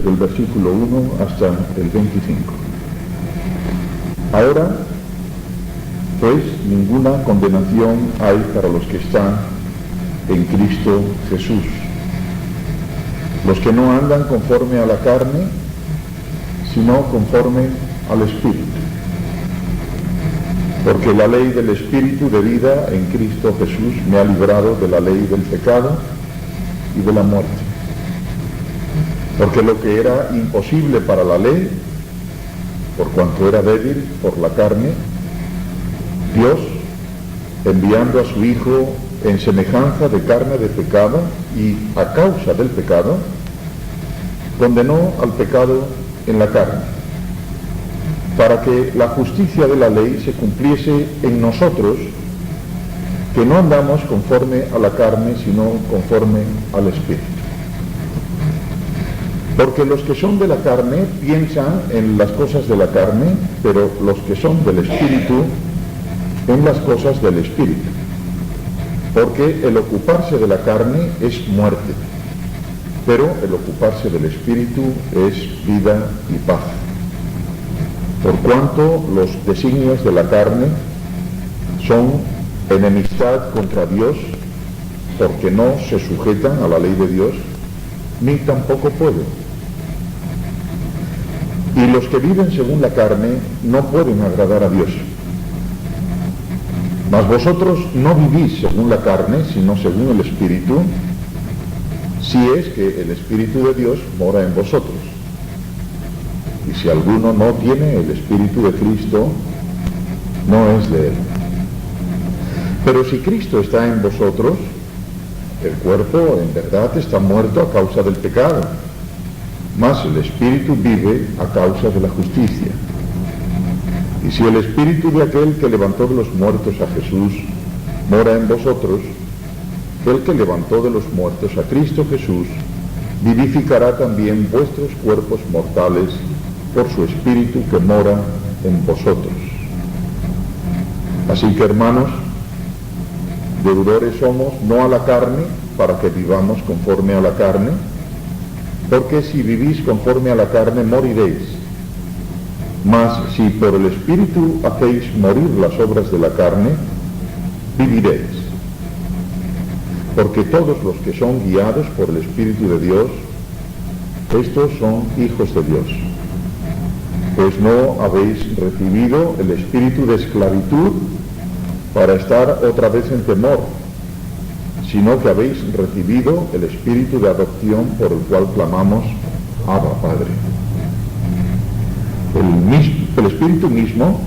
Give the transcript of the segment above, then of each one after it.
del versículo 1 hasta el 25. Ahora, pues, ninguna condenación hay para los que están en Cristo Jesús, los que no andan conforme a la carne, sino conforme al Espíritu. Porque la ley del Espíritu de vida en Cristo Jesús me ha librado de la ley del pecado y de la muerte. Porque lo que era imposible para la ley, por cuanto era débil por la carne, Dios, enviando a su Hijo en semejanza de carne de pecado y a causa del pecado, condenó al pecado en la carne, para que la justicia de la ley se cumpliese en nosotros, que no andamos conforme a la carne, sino conforme al Espíritu. Porque los que son de la carne piensan en las cosas de la carne, pero los que son del Espíritu en las cosas del Espíritu. Porque el ocuparse de la carne es muerte, pero el ocuparse del Espíritu es vida y paz. Por cuanto los designios de la carne son enemistad contra Dios, porque no se sujetan a la ley de Dios, ni tampoco pueden. Y los que viven según la carne no pueden agradar a Dios. Mas vosotros no vivís según la carne, sino según el Espíritu, si es que el Espíritu de Dios mora en vosotros. Y si alguno no tiene el Espíritu de Cristo, no es de él. Pero si Cristo está en vosotros, el cuerpo en verdad está muerto a causa del pecado, mas el Espíritu vive a causa de la justicia. Y si el Espíritu de aquel que levantó de los muertos a Jesús mora en vosotros, el que levantó de los muertos a Cristo Jesús vivificará también vuestros cuerpos mortales por su Espíritu que mora en vosotros. Así que, hermanos, deudores somos no a la carne, para que vivamos conforme a la carne, porque si vivís conforme a la carne moriréis. Mas si por el Espíritu hacéis morir las obras de la carne, viviréis. Porque todos los que son guiados por el Espíritu de Dios, estos son hijos de Dios. Pues no habéis recibido el espíritu de esclavitud para estar otra vez en temor, sino que habéis recibido el espíritu de adopción por el cual clamamos, Abba, Padre. El Espíritu mismo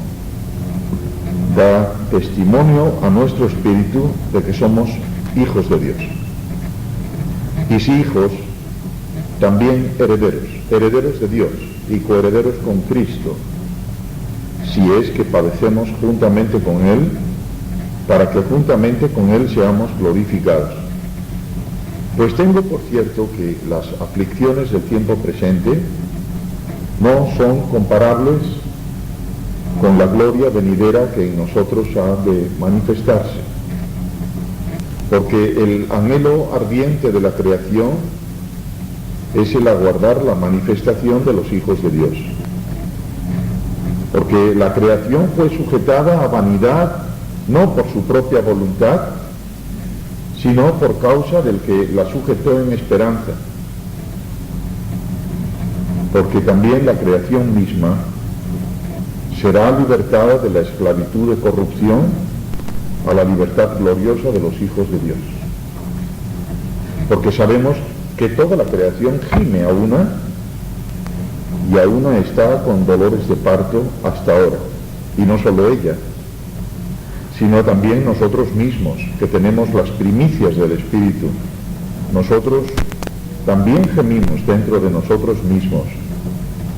da testimonio a nuestro espíritu de que somos hijos de Dios. Y si hijos, también herederos, herederos de Dios y coherederos con Cristo, si es que padecemos juntamente con Él, para que juntamente con Él seamos glorificados. Pues tengo por cierto que las aflicciones del tiempo presente no son comparables con la gloria venidera que en nosotros ha de manifestarse. Porque el anhelo ardiente de la creación es el aguardar la manifestación de los hijos de Dios. Porque la creación fue sujetada a vanidad no por su propia voluntad, sino por causa del que la sujetó en esperanza. Porque también la creación misma será libertada de la esclavitud de corrupción a la libertad gloriosa de los hijos de Dios. Porque sabemos que toda la creación gime a una, y a una está con dolores de parto hasta ahora. Y no solo ella, sino también nosotros mismos, que tenemos las primicias del Espíritu. Nosotros también gemimos dentro de nosotros mismos,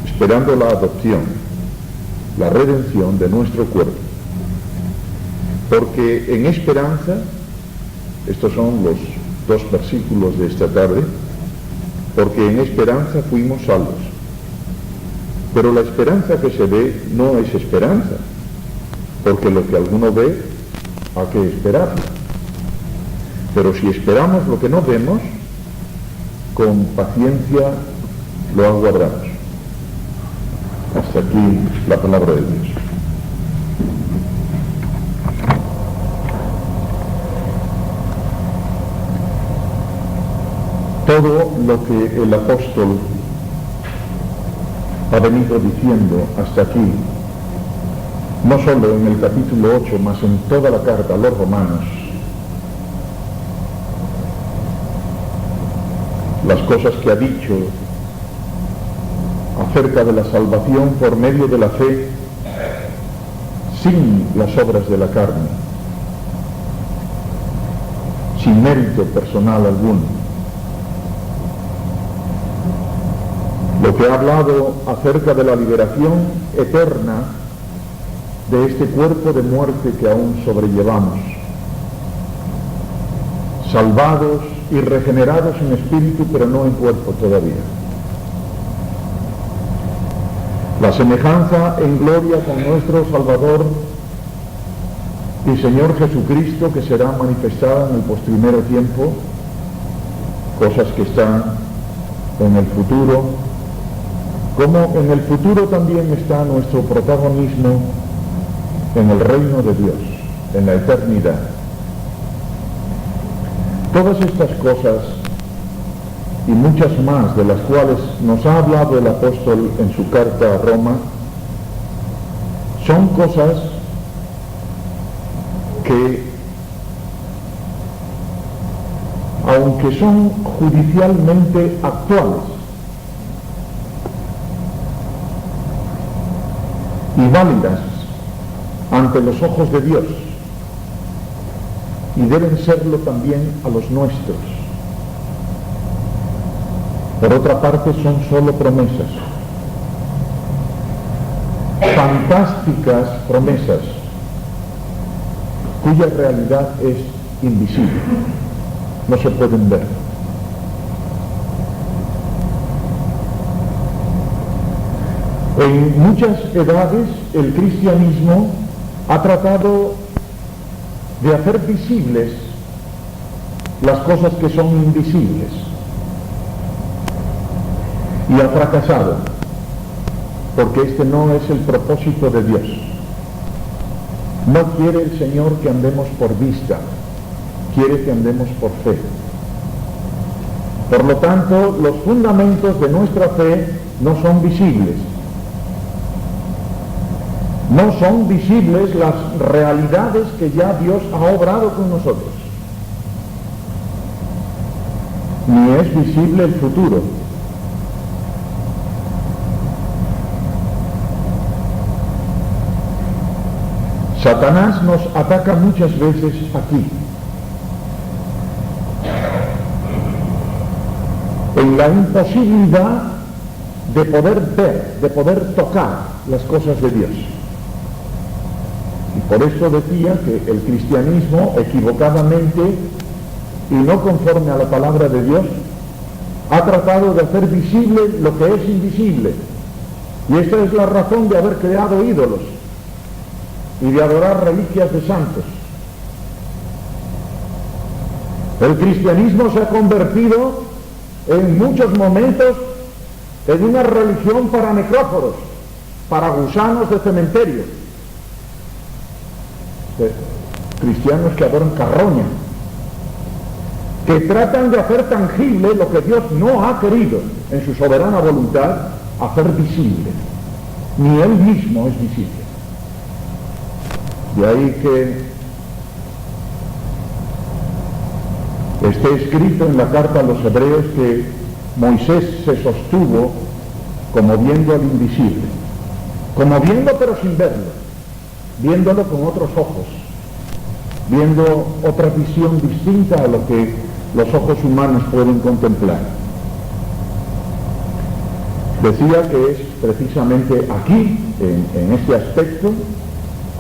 esperando la adopción, la redención de nuestro cuerpo. Porque en esperanza, estos son los 2 versículos de esta tarde, porque en esperanza fuimos salvos. Pero la esperanza que se ve no es esperanza, porque lo que alguno ve, hay que esperarlo. Pero si esperamos lo que no vemos, con paciencia lo aguardamos. Hasta aquí la palabra de Dios. Todo lo que el apóstol ha venido diciendo hasta aquí, no solo en el capítulo 8, mas en toda la carta a los romanos, las cosas que ha dicho acerca de la salvación por medio de la fe, sin las obras de la carne, sin mérito personal alguno. Lo que ha hablado acerca de la liberación eterna de este cuerpo de muerte que aún sobrellevamos, salvados y regenerados en espíritu, pero no en cuerpo todavía. La semejanza en gloria con nuestro Salvador y Señor Jesucristo, que será manifestada en el postrimero tiempo, cosas que están en el futuro, como en el futuro también está nuestro protagonismo en el reino de Dios, en la eternidad. Todas estas cosas y muchas más de las cuales nos ha hablado el apóstol en su carta a Roma, son cosas que, aunque son judicialmente actuales y válidas ante los ojos de Dios, y deben serlo también a los nuestros, por otra parte son solo promesas, fantásticas promesas, cuya realidad es invisible, no se pueden ver. En muchas edades el cristianismo ha tratado de hacer visibles las cosas que son invisibles, y ha fracasado, porque este no es el propósito de Dios. No quiere el Señor que andemos por vista, quiere que andemos por fe. Por lo tanto, los fundamentos de nuestra fe no son visibles. No son visibles las realidades que ya Dios ha obrado con nosotros. Ni es visible el futuro. Satanás nos ataca muchas veces aquí, en la imposibilidad de poder ver, de poder tocar las cosas de Dios. Y por eso decía que el cristianismo, equivocadamente y no conforme a la palabra de Dios, ha tratado de hacer visible lo que es invisible. Y esta es la razón de haber creado ídolos y de adorar reliquias de santos. El cristianismo se ha convertido en muchos momentos en una religión para necróforos, para gusanos de cementerio, cristianos que adoran carroña, que tratan de hacer tangible lo que Dios no ha querido en su soberana voluntad hacer visible. Ni Él mismo es visible. De ahí que esté escrito en la carta a los hebreos que Moisés se sostuvo como viendo al invisible, como viendo pero sin verlo, viéndolo con otros ojos, viendo otra visión distinta a lo que los ojos humanos pueden contemplar. Decía que es precisamente aquí, en este aspecto,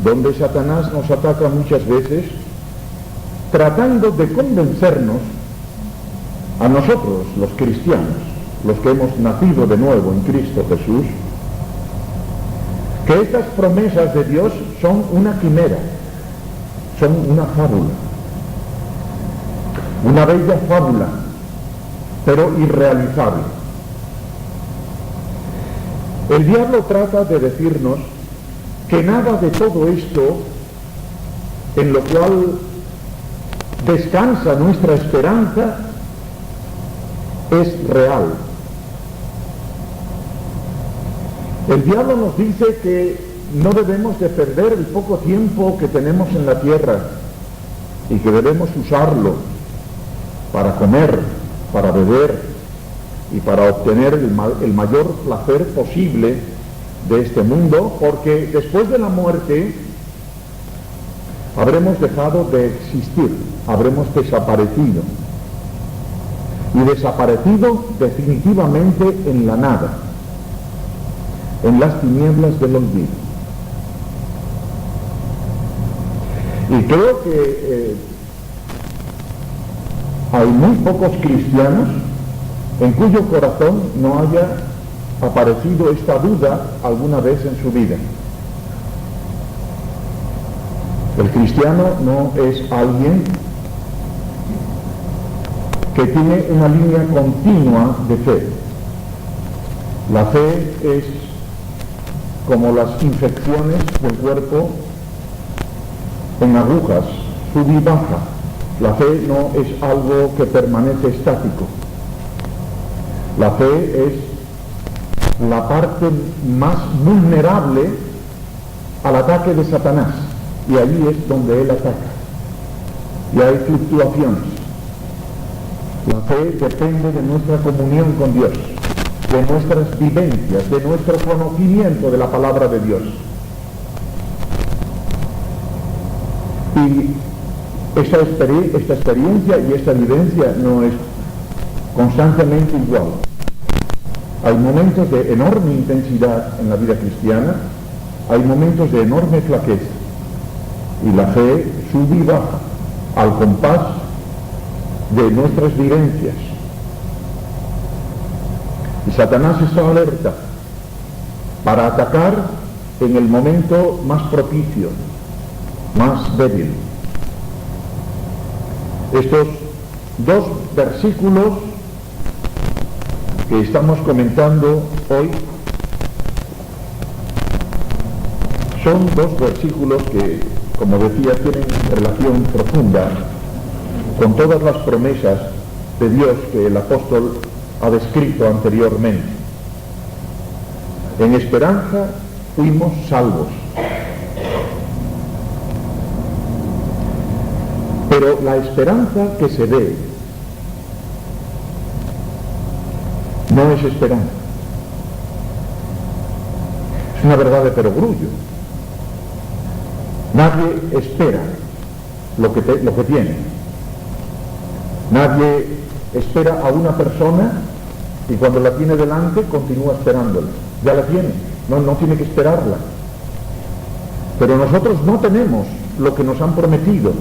donde Satanás nos ataca muchas veces, tratando de convencernos a nosotros, los cristianos, los que hemos nacido de nuevo en Cristo Jesús, que estas promesas de Dios son una quimera, son una fábula, una bella fábula, pero irrealizable. El diablo trata de decirnos que nada de todo esto, en lo cual descansa nuestra esperanza, es real. El diablo nos dice que no debemos de perder el poco tiempo que tenemos en la tierra y que debemos usarlo para comer, para beber y para obtener el mayor placer posible de este mundo, porque después de la muerte habremos dejado de existir, habremos desaparecido, y desaparecido definitivamente en la nada, en las tinieblas del olvido. Y creo que hay muy pocos cristianos en cuyo corazón no haya aparecido esta duda alguna vez en su vida. El cristiano no es alguien que tiene una línea continua de fe. La fe es como las infecciones del cuerpo en agujas, sube y baja. La fe no es algo que permanece estático. La fe es la parte más vulnerable al ataque de Satanás, y allí es donde él ataca. Y hay fluctuaciones. La fe depende de nuestra comunión con Dios, de nuestras vivencias, de nuestro conocimiento de la palabra de Dios. Y esta experiencia y esta vivencia no es constantemente igual. Hay momentos de enorme intensidad en la vida cristiana, hay momentos de enorme flaqueza, y la fe sube y baja al compás de nuestras vivencias. Y Satanás está alerta para atacar en el momento más propicio, más débil. Estos dos versículos que estamos comentando hoy son dos versículos que, como decía, tienen relación profunda con todas las promesas de Dios que el apóstol ha descrito anteriormente. En esperanza fuimos salvos. Pero la esperanza que se ve no es esperanza. Es una verdad de perogrullo. Nadie espera lo que tiene. Nadie espera a una persona y cuando la tiene delante continúa esperándola. Ya la tiene, no tiene que esperarla. Pero nosotros no tenemos lo que nos han prometido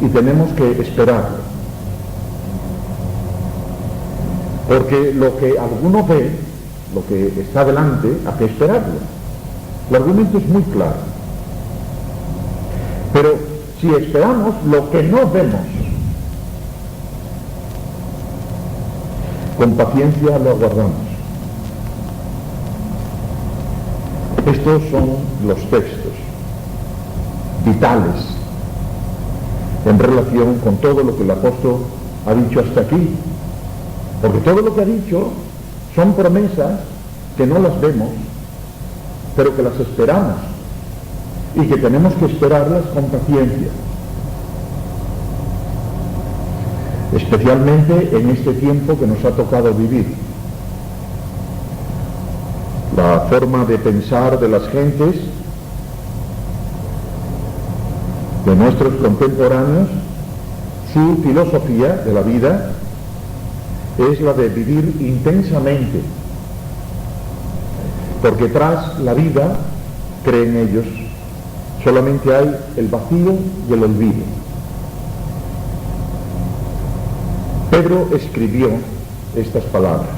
y tenemos que esperarlo. Porque lo que alguno ve, lo que está delante, hay que esperarlo. El argumento es muy claro. Pero si esperamos lo que no vemos, con paciencia lo aguardamos. Estos son los textos vitales en relación con todo lo que el apóstol ha dicho hasta aquí. Porque todo lo que ha dicho son promesas que no las vemos, pero que las esperamos y que tenemos que esperarlas con paciencia. Especialmente en este tiempo que nos ha tocado vivir. La forma de pensar de las gentes, de nuestros contemporáneos, su filosofía de la vida es la de vivir intensamente, porque tras la vida, creen ellos, solamente hay el vacío y el olvido. Pedro escribió estas palabras: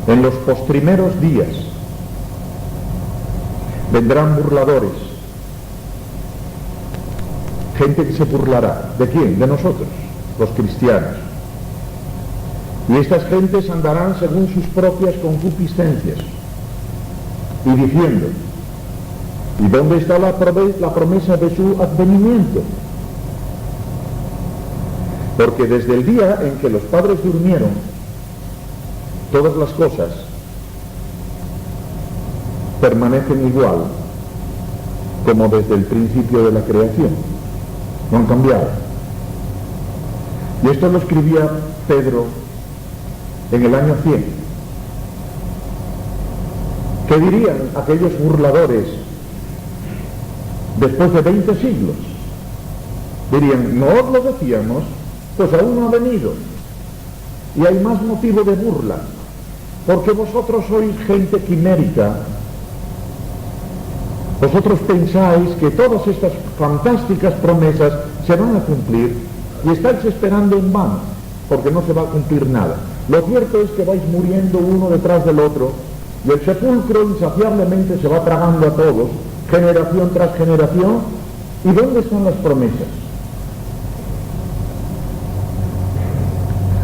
en los postrimeros días vendrán burladores, gente que se burlará. ¿De quién? De nosotros, los cristianos. Y estas gentes andarán según sus propias concupiscencias. y diciendo, ¿y dónde está la promesa de su advenimiento? Porque desde el día en que los padres durmieron, todas las cosas permanecen igual como desde el principio de la creación, no han cambiado. Y esto lo escribía Pedro en el año 100. ¿Qué dirían aquellos burladores después de 20 siglos? Dirían, no os lo decíamos, pues aún no ha venido. Y hay más motivo de burla, porque vosotros sois gente quimérica. Vosotros pensáis que todas estas fantásticas promesas se van a cumplir y estáis esperando en vano, porque no se va a cumplir nada. Lo cierto es que vais muriendo uno detrás del otro y el sepulcro insaciablemente se va tragando a todos, generación tras generación. ¿Y dónde están las promesas?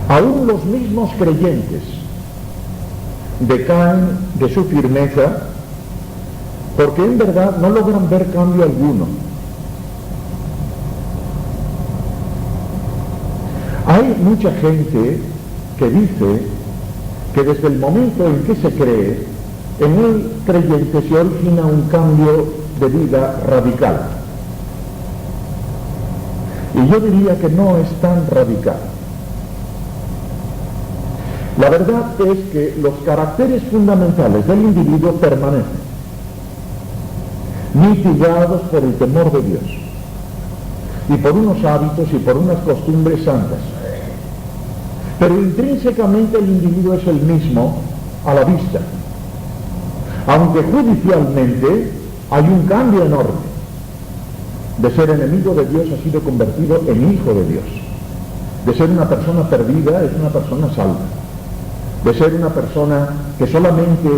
Aún los mismos creyentes decaen de su firmeza porque en verdad no logran ver cambio alguno. Hay mucha gente que dice que desde el momento en que se cree, en el creyente se origina un cambio de vida radical. Y yo diría que no es tan radical. La verdad es que los caracteres fundamentales del individuo permanecen, mitigados por el temor de Dios y por unos hábitos y por unas costumbres santas. Pero intrínsecamente el individuo es el mismo a la vista, aunque judicialmente hay un cambio enorme. De ser enemigo de Dios ha sido convertido en hijo de Dios. De ser una persona perdida es una persona salva. De ser una persona que solamente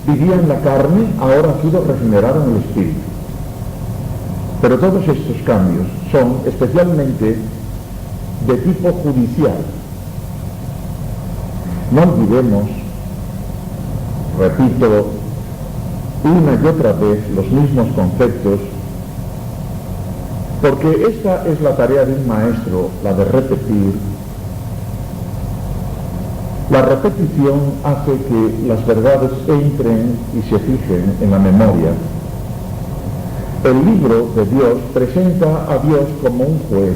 vivía en la carne, ahora ha sido regenerado en el espíritu. Pero todos estos cambios son especialmente de tipo judicial. No olvidemos, repito una y otra vez los mismos conceptos, porque esta es la tarea de un maestro, la de repetir. La repetición hace que las verdades entren y se fijen en la memoria. El libro de Dios presenta a Dios como un juez,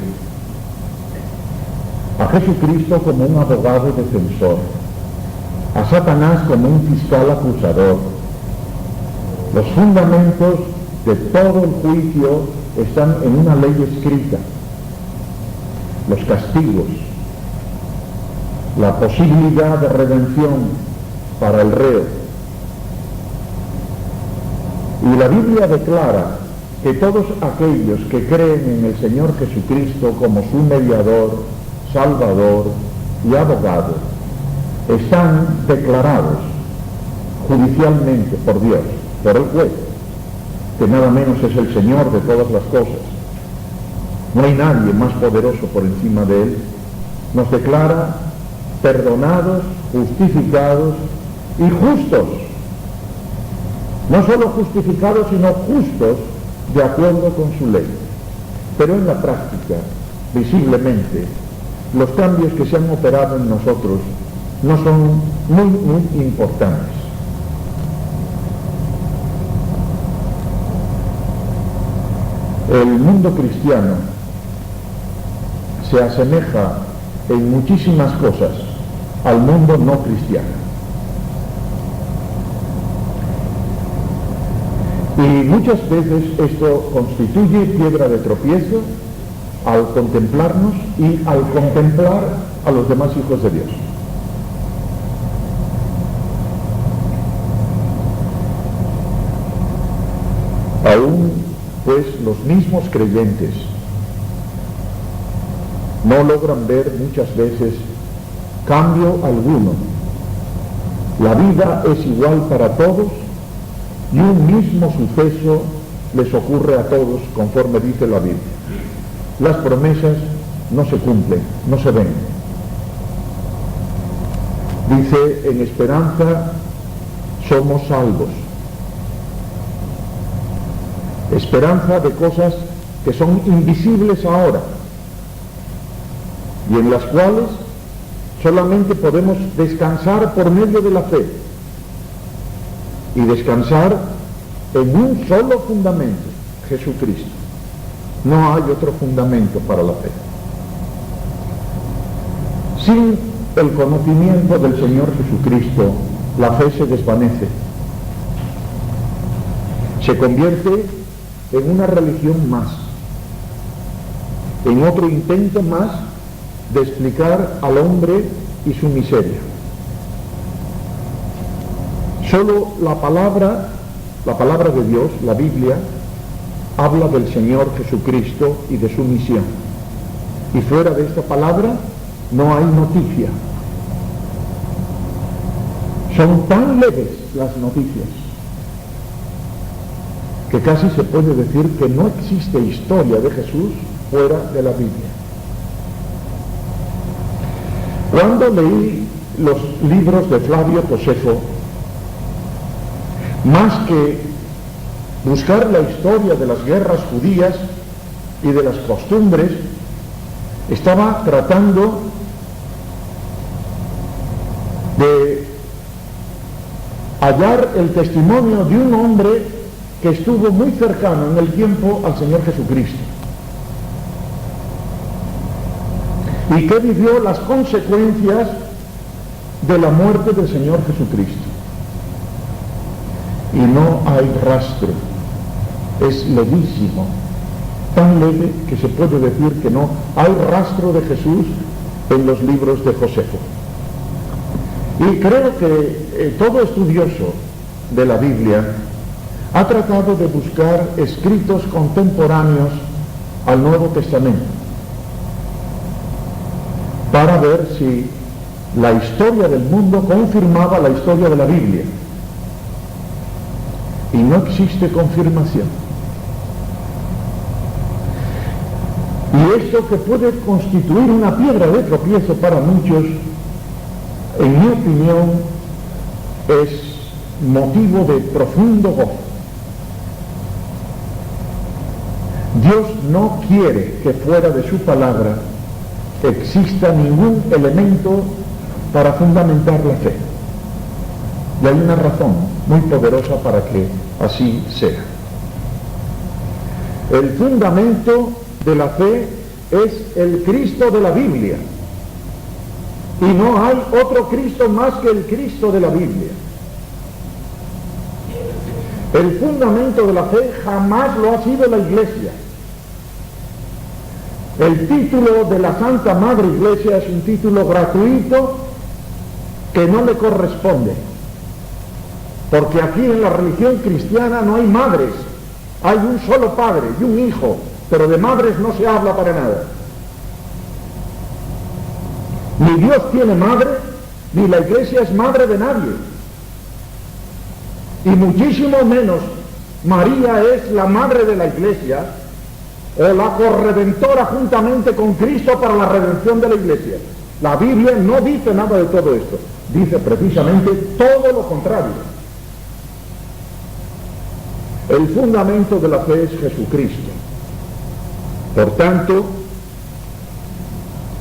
a Jesucristo como un abogado defensor, a Satanás como un fiscal acusador. Los fundamentos de todo el juicio están en una ley escrita. Los castigos, la posibilidad de redención para el reo. Y la Biblia declara que todos aquellos que creen en el Señor Jesucristo como su mediador, salvador y abogado, están declarados judicialmente por Dios, por el juez, que nada menos es el Señor de todas las cosas. No hay nadie más poderoso por encima de Él. Nos declara perdonados, justificados y justos. No solo justificados, sino justos de acuerdo con su ley. Pero en la práctica, visiblemente, los cambios que se han operado en nosotros no son muy importantes. El mundo cristiano se asemeja en muchísimas cosas al mundo no cristiano. Y muchas veces esto constituye piedra de tropiezo al contemplarnos y al contemplar a los demás hijos de Dios. Aún, pues, los mismos creyentes no logran ver muchas veces cambio alguno. La vida es igual para todos y un mismo suceso les ocurre a todos conforme dice la Biblia. Las promesas no se cumplen, no se ven. Dice, en esperanza somos salvos. esperanza de cosas que son invisibles ahora y en las cuales solamente podemos descansar por medio de la fe y descansar en un solo fundamento, Jesucristo. No hay otro fundamento para la fe. Sin el conocimiento del Señor Jesucristo, la fe se desvanece, se convierte en una religión más, en otro intento más de explicar al hombre y su miseria. Solo la palabra de Dios, la Biblia, habla del Señor Jesucristo y de su misión. Y fuera de esta palabra no hay noticia. Son tan leves las noticias que casi se puede decir que no existe historia de Jesús fuera de la Biblia. Cuando leí los libros de Flavio Josefo, más que buscar la historia de las guerras judías y de las costumbres, estaba tratando de hallar el testimonio de un hombre que estuvo muy cercano en el tiempo al Señor Jesucristo y que vivió las consecuencias de la muerte del Señor Jesucristo. Y no hay rastro, es levísimo, tan leve que se puede decir que no hay rastro de Jesús en los libros de Josefo. Y creo que todo estudioso de la Biblia ha tratado de buscar escritos contemporáneos al Nuevo Testamento para ver si la historia del mundo confirmaba la historia de la Biblia. Y no existe confirmación. Y esto, que puede constituir una piedra de tropiezo para muchos, en mi opinión, es motivo de profundo gozo. Dios no quiere que fuera de su palabra exista ningún elemento para fundamentar la fe. Y hay una razón muy poderosa para que así sea. El fundamento de la fe es el Cristo de la Biblia. Y no hay otro Cristo más que el Cristo de la Biblia. El fundamento de la fe jamás lo ha sido la Iglesia. El título de la Santa Madre Iglesia es un título gratuito que no le corresponde. Porque aquí en la religión cristiana no hay madres, hay un solo padre y un hijo, pero de madres no se habla para nada. Ni Dios tiene madre, ni la Iglesia es madre de nadie. Y muchísimo menos María es la madre de la Iglesia o la corredentora juntamente con Cristo para la redención de la Iglesia. La Biblia no dice nada de todo esto, dice precisamente todo lo contrario. El fundamento de la fe es Jesucristo. Por tanto,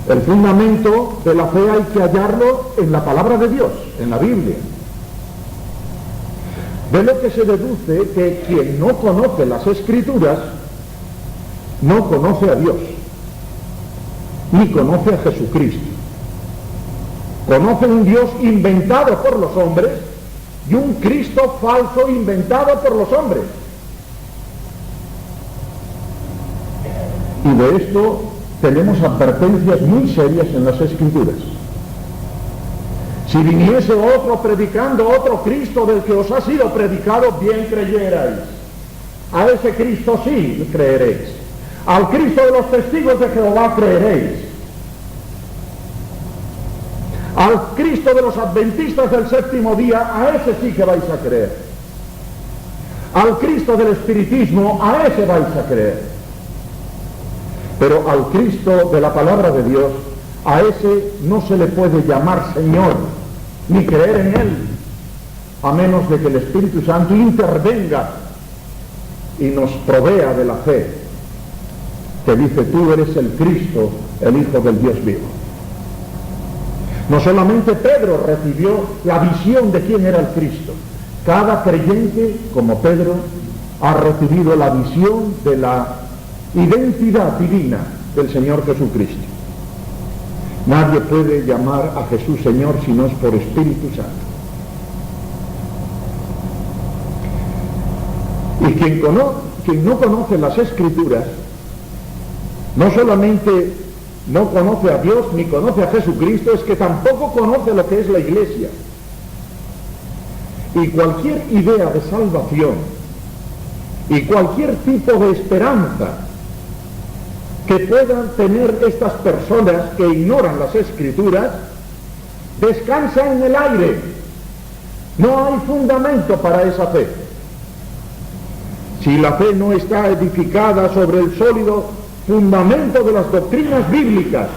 el fundamento de la fe hay que hallarlo en la palabra de Dios, en la Biblia. De lo que se deduce que quien no conoce las Escrituras no conoce a Dios, ni conoce a Jesucristo. Conoce un Dios inventado por los hombres y un Cristo falso inventado por los hombres. Y de esto tenemos advertencias muy serias en las Escrituras. Si viniese otro predicando otro Cristo del que os ha sido predicado, bien creyerais. A ese Cristo sí creeréis. Al Cristo de los testigos de Jehová creeréis. Al Cristo de los adventistas del séptimo día, a ese sí que vais a creer. Al Cristo del espiritismo, a ese vais a creer. Pero al Cristo de la palabra de Dios, a ese no se le puede llamar Señor, ni creer en Él, a menos de que el Espíritu Santo intervenga y nos provea de la fe, que dice: tú eres el Cristo, el Hijo del Dios vivo. No solamente Pedro recibió la visión de quién era el Cristo, cada creyente, como Pedro, ha recibido la visión de la identidad divina del Señor Jesucristo. Nadie puede llamar a Jesús Señor si no es por Espíritu Santo. Y quien no conoce las Escrituras, no solamente no conoce a Dios ni conoce a Jesucristo, es que tampoco conoce lo que es la Iglesia. Y cualquier idea de salvación y cualquier tipo de esperanza que puedan tener estas personas que ignoran las Escrituras, descansa en el aire. No hay fundamento para esa fe. Si la fe no está edificada sobre el sólido fundamento de las doctrinas bíblicas,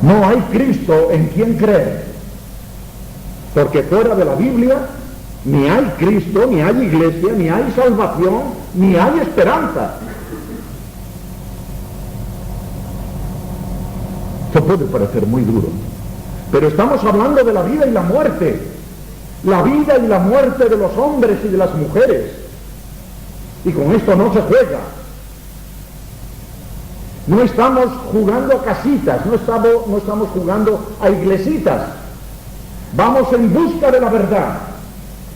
no hay Cristo en quien creer, porque fuera de la Biblia ni hay Cristo, ni hay iglesia, ni hay salvación, ni hay esperanza. Esto puede parecer muy duro, pero estamos hablando de la vida y la muerte, la vida y la muerte de los hombres y de las mujeres, y con esto no se juega. No estamos jugando a casitas, no estamos jugando a iglesitas. Vamos en busca de la verdad,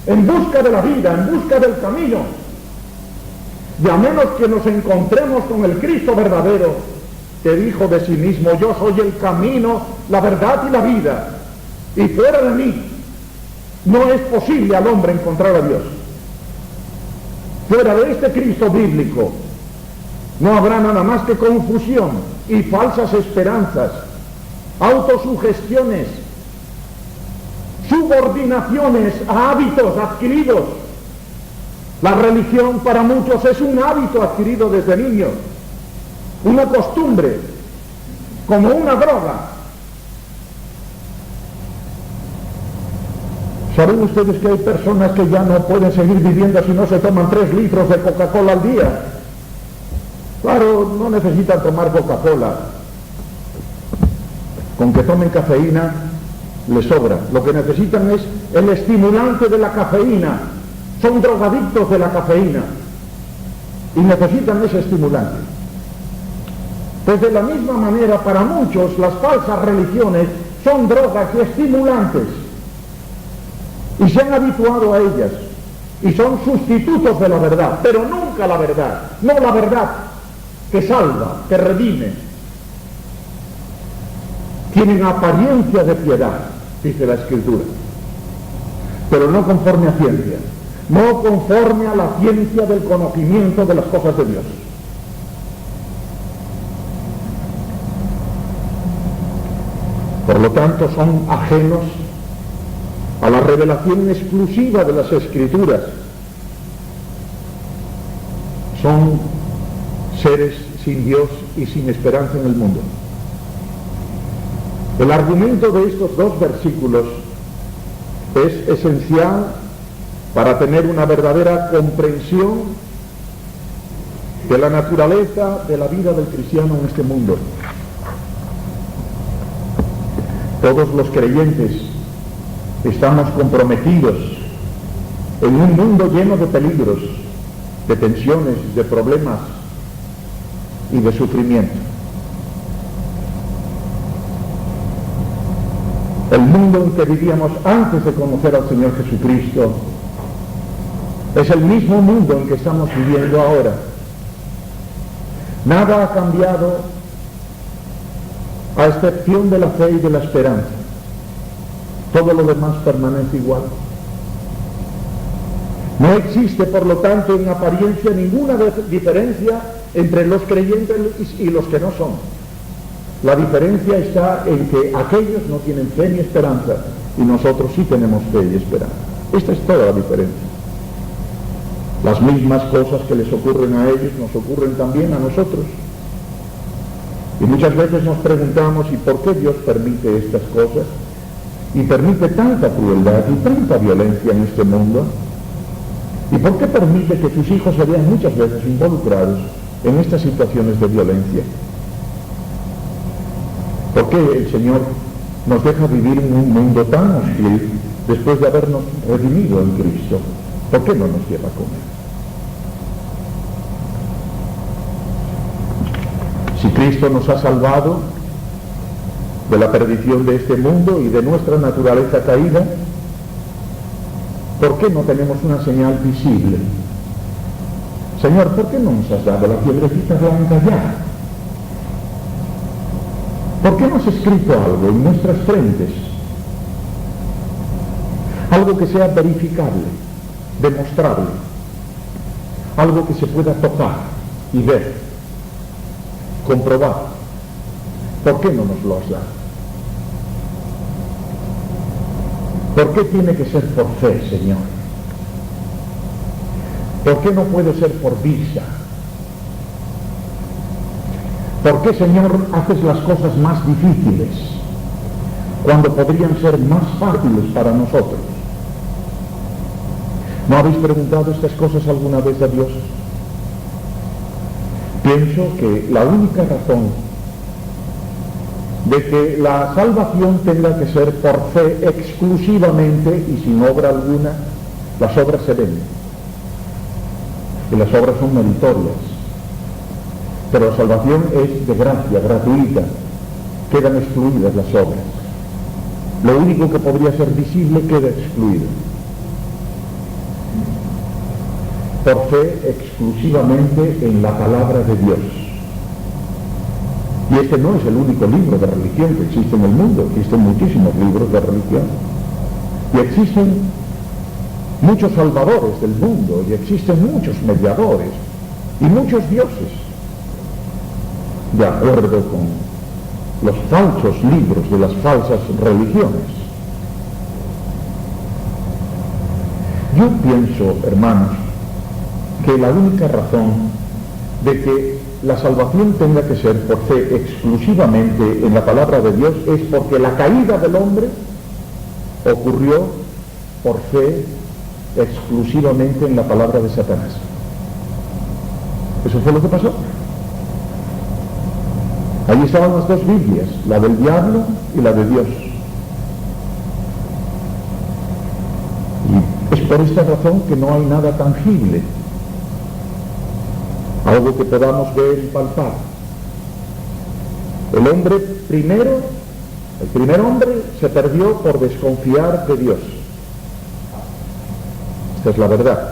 en busca de la vida, en busca del camino. Y a menos que nos encontremos con el Cristo verdadero, que dijo de sí mismo: yo soy el camino, la verdad y la vida, y fuera de mí no es posible al hombre encontrar a Dios. Fuera de este Cristo bíblico no habrá nada más que confusión y falsas esperanzas, autosugestiones, subordinaciones a hábitos adquiridos. La religión para muchos es un hábito adquirido desde niños, una costumbre, como una droga. ¿Saben ustedes que hay personas que ya no pueden seguir viviendo si no se toman 3 litros de Coca-Cola al día? Claro, no necesitan tomar Coca-Cola. Con que tomen cafeína les sobra. Lo que necesitan es el estimulante de la cafeína. Son drogadictos de la cafeína y necesitan ese estimulante. Pues de la misma manera, para muchos las falsas religiones son drogas y estimulantes, y se han habituado a ellas, y son sustitutos de la verdad, pero nunca la verdad, no la verdad que salva, que redime. Tienen apariencia de piedad, dice la Escritura, pero no conforme a ciencia, no conforme a la ciencia del conocimiento de las cosas de Dios. Por lo tanto, son ajenos a la revelación exclusiva de las Escrituras. Son seres sin Dios y sin esperanza en el mundo. El argumento de estos 2 versículos es esencial para tener una verdadera comprensión de la naturaleza de la vida del cristiano en este mundo. Todos los creyentes estamos comprometidos en un mundo lleno de peligros, de tensiones, de problemas y de sufrimiento. El mundo en que vivíamos antes de conocer al Señor Jesucristo es el mismo mundo en que estamos viviendo ahora. Nada ha cambiado a excepción de la fe y de la esperanza. Todo lo demás permanece igual. No existe, por lo tanto, en apariencia ninguna diferencia entre los creyentes y los que no son. La diferencia está en que aquellos no tienen fe ni esperanza y nosotros sí tenemos fe y esperanza. Esta es toda la diferencia. Las mismas cosas que les ocurren a ellos nos ocurren también a nosotros. Y muchas veces nos preguntamos: ¿y por qué Dios permite estas cosas? Y permite tanta crueldad y tanta violencia en este mundo. ¿Y por qué permite que sus hijos se vean muchas veces involucrados en estas situaciones de violencia? ¿Por qué el Señor nos deja vivir en un mundo tan hostil después de habernos redimido en Cristo? ¿Por qué no nos lleva a comer? Si Cristo nos ha salvado de la perdición de este mundo y de nuestra naturaleza caída, ¿por qué no tenemos una señal visible? Señor, ¿por qué no nos has dado la piedrecita blanca ya? ¿Por qué no has escrito algo en nuestras frentes? Algo que sea verificable, demostrable, algo que se pueda tocar y ver, comprobar. ¿Por qué no nos lo has dado? ¿Por qué tiene que ser por fe, Señor? ¿Por qué no puede ser por vista? ¿Por qué, Señor, haces las cosas más difíciles cuando podrían ser más fáciles para nosotros? ¿No habéis preguntado estas cosas alguna vez a Dios? Pienso que la única razón de que la salvación tenga que ser por fe exclusivamente y sin obra alguna, las obras se ven. Y las obras son meritorias. Pero la salvación es de gracia, gratuita. Quedan excluidas las obras. Lo único que podría ser visible queda excluido. Por fe exclusivamente en la palabra de Dios. Y este no es el único libro de religión que existe en el mundo. Existen muchísimos libros de religión. Y existen muchos salvadores del mundo. Y existen muchos mediadores. Y muchos dioses. De acuerdo con los falsos libros de las falsas religiones. Yo pienso, hermanos, que la única razón de que la salvación tenga que ser por fe exclusivamente en la palabra de Dios es porque la caída del hombre ocurrió por fe exclusivamente en la palabra de Satanás. Eso fue lo que pasó. Ahí estaban las dos Biblias, la del diablo y la de Dios. Y es por esta razón que no hay nada tangible, algo que podamos ver y palpar. El hombre primero, el primer hombre se perdió por desconfiar de Dios. Esta es la verdad.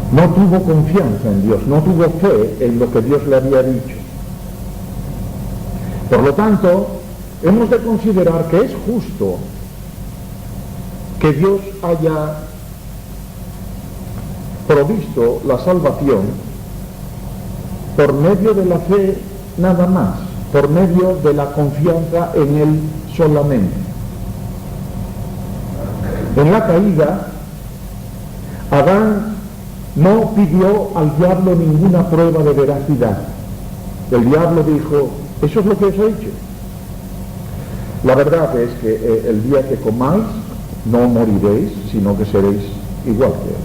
No tuvo confianza en Dios, no tuvo fe en lo que Dios le había dicho. Por lo tanto, hemos de considerar que es justo que Dios haya provisto la salvación por medio de la fe nada más, por medio de la confianza en Él solamente. En la caída, Adán no pidió al diablo ninguna prueba de veracidad. El diablo dijo, eso es lo que os he dicho. La verdad es que el día que comáis no moriréis, sino que seréis igual que Él.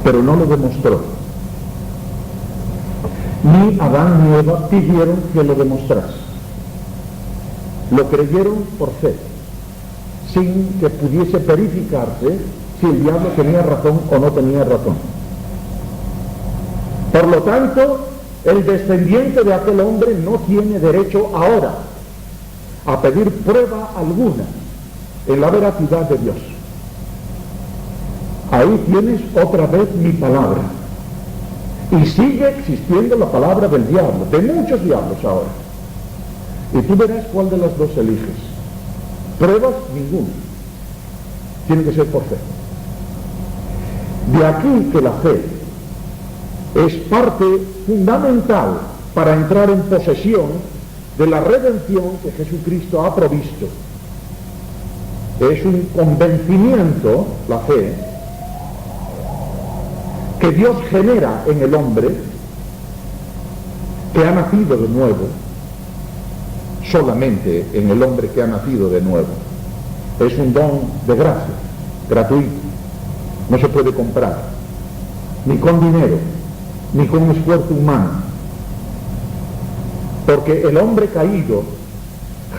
Pero no lo demostró. Ni Adán ni Eva pidieron que lo demostrase. Lo creyeron por fe, sin que pudiese verificarse si el diablo tenía razón o no tenía razón. Por lo tanto, el descendiente de aquel hombre no tiene derecho ahora a pedir prueba alguna en la veracidad de Dios. Ahí tienes otra vez mi palabra. Y sigue existiendo la palabra del diablo, de muchos diablos ahora. Y tú verás cuál de las dos eliges. Pruebas, ninguna. Tiene que ser por fe. De aquí que la fe es parte fundamental para entrar en posesión de la redención que Jesucristo ha provisto. Es un convencimiento, la fe, que Dios genera en el hombre que ha nacido de nuevo, solamente en el hombre que ha nacido de nuevo. es un don de gracia, gratuito, no se puede comprar, ni con dinero, ni con esfuerzo humano, porque el hombre caído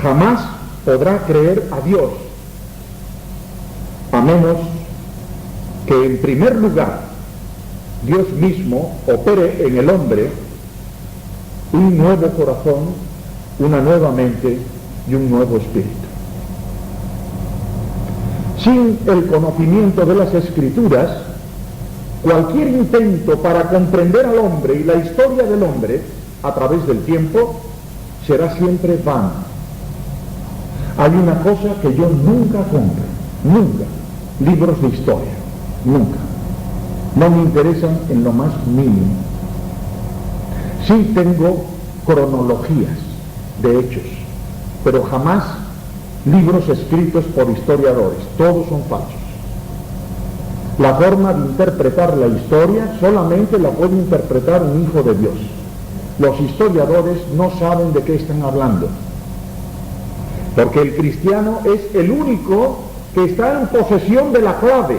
jamás podrá creer a Dios, a menos que en primer lugar Dios mismo opere en el hombre un nuevo corazón, una nueva mente y un nuevo espíritu. Sin el conocimiento de las Escrituras, cualquier intento para comprender al hombre y la historia del hombre a través del tiempo será siempre vano. Hay una cosa que yo nunca compro, nunca, libros de historia, nunca. No me interesan en lo más mínimo. Sí tengo cronologías de hechos, pero jamás libros escritos por historiadores, todos son falsos. La forma de interpretar la historia solamente la puede interpretar un hijo de Dios. Los historiadores no saben de qué están hablando, porque el cristiano es el único que está en posesión de la clave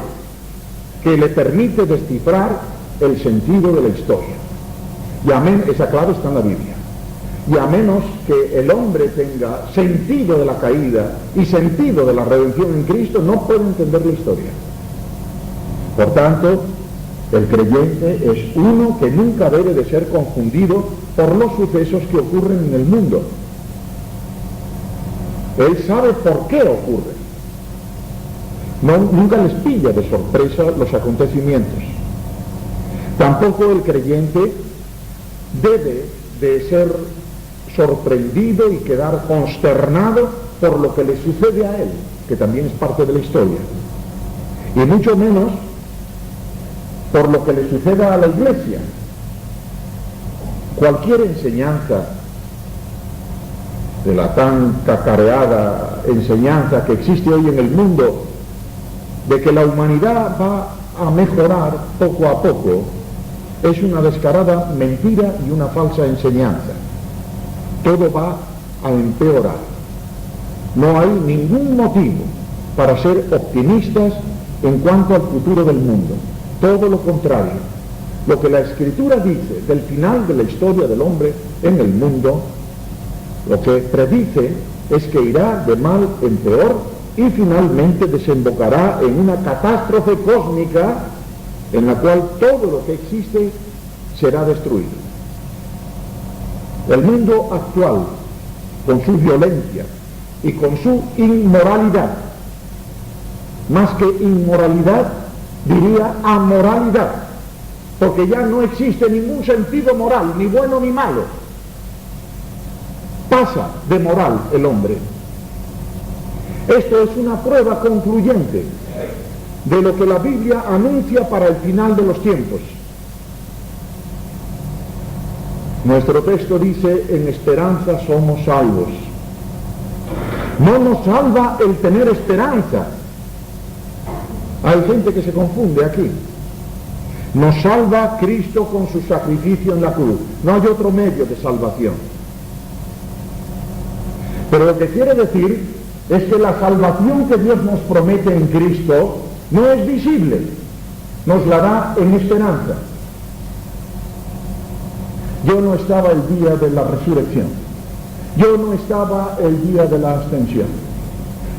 que le permite descifrar el sentido de la historia. Y esa clave está en la Biblia. Y a menos que el hombre tenga sentido de la caída y sentido de la redención en Cristo, no puede entender la historia. Por tanto, el creyente es uno que nunca debe de ser confundido por los sucesos que ocurren en el mundo. Él sabe por qué ocurren. Nunca les pilla de sorpresa los acontecimientos. Tampoco el creyente debe de ser sorprendido y quedar consternado por lo que le sucede a él, que también es parte de la historia, y mucho menos por lo que le suceda a la Iglesia. Cualquier enseñanza de la tan cacareada enseñanza que existe hoy en el mundo de que la humanidad va a mejorar poco a poco es una descarada mentira y una falsa enseñanza. Todo va a empeorar. No hay ningún motivo para ser optimistas en cuanto al futuro del mundo. Todo lo contrario. Lo que la Escritura dice del final de la historia del hombre en el mundo, lo que predice es que irá de mal en peor y finalmente desembocará en una catástrofe cósmica en la cual todo lo que existe será destruido. El mundo actual, con su violencia y con su inmoralidad, más que inmoralidad, diría amoralidad, porque ya no existe ningún sentido moral, ni bueno ni malo. Pasa de moral el hombre. Esto es una prueba concluyente de lo que la Biblia anuncia para el final de los tiempos. Nuestro texto dice, en esperanza somos salvos. No nos salva el tener esperanza. Hay gente que se confunde aquí. Nos salva Cristo con su sacrificio en la cruz. No hay otro medio de salvación. Pero lo que quiere decir es que la salvación que Dios nos promete en Cristo no es visible, nos la da en esperanza. Yo no estaba el día de la resurrección, yo no estaba el día de la ascensión.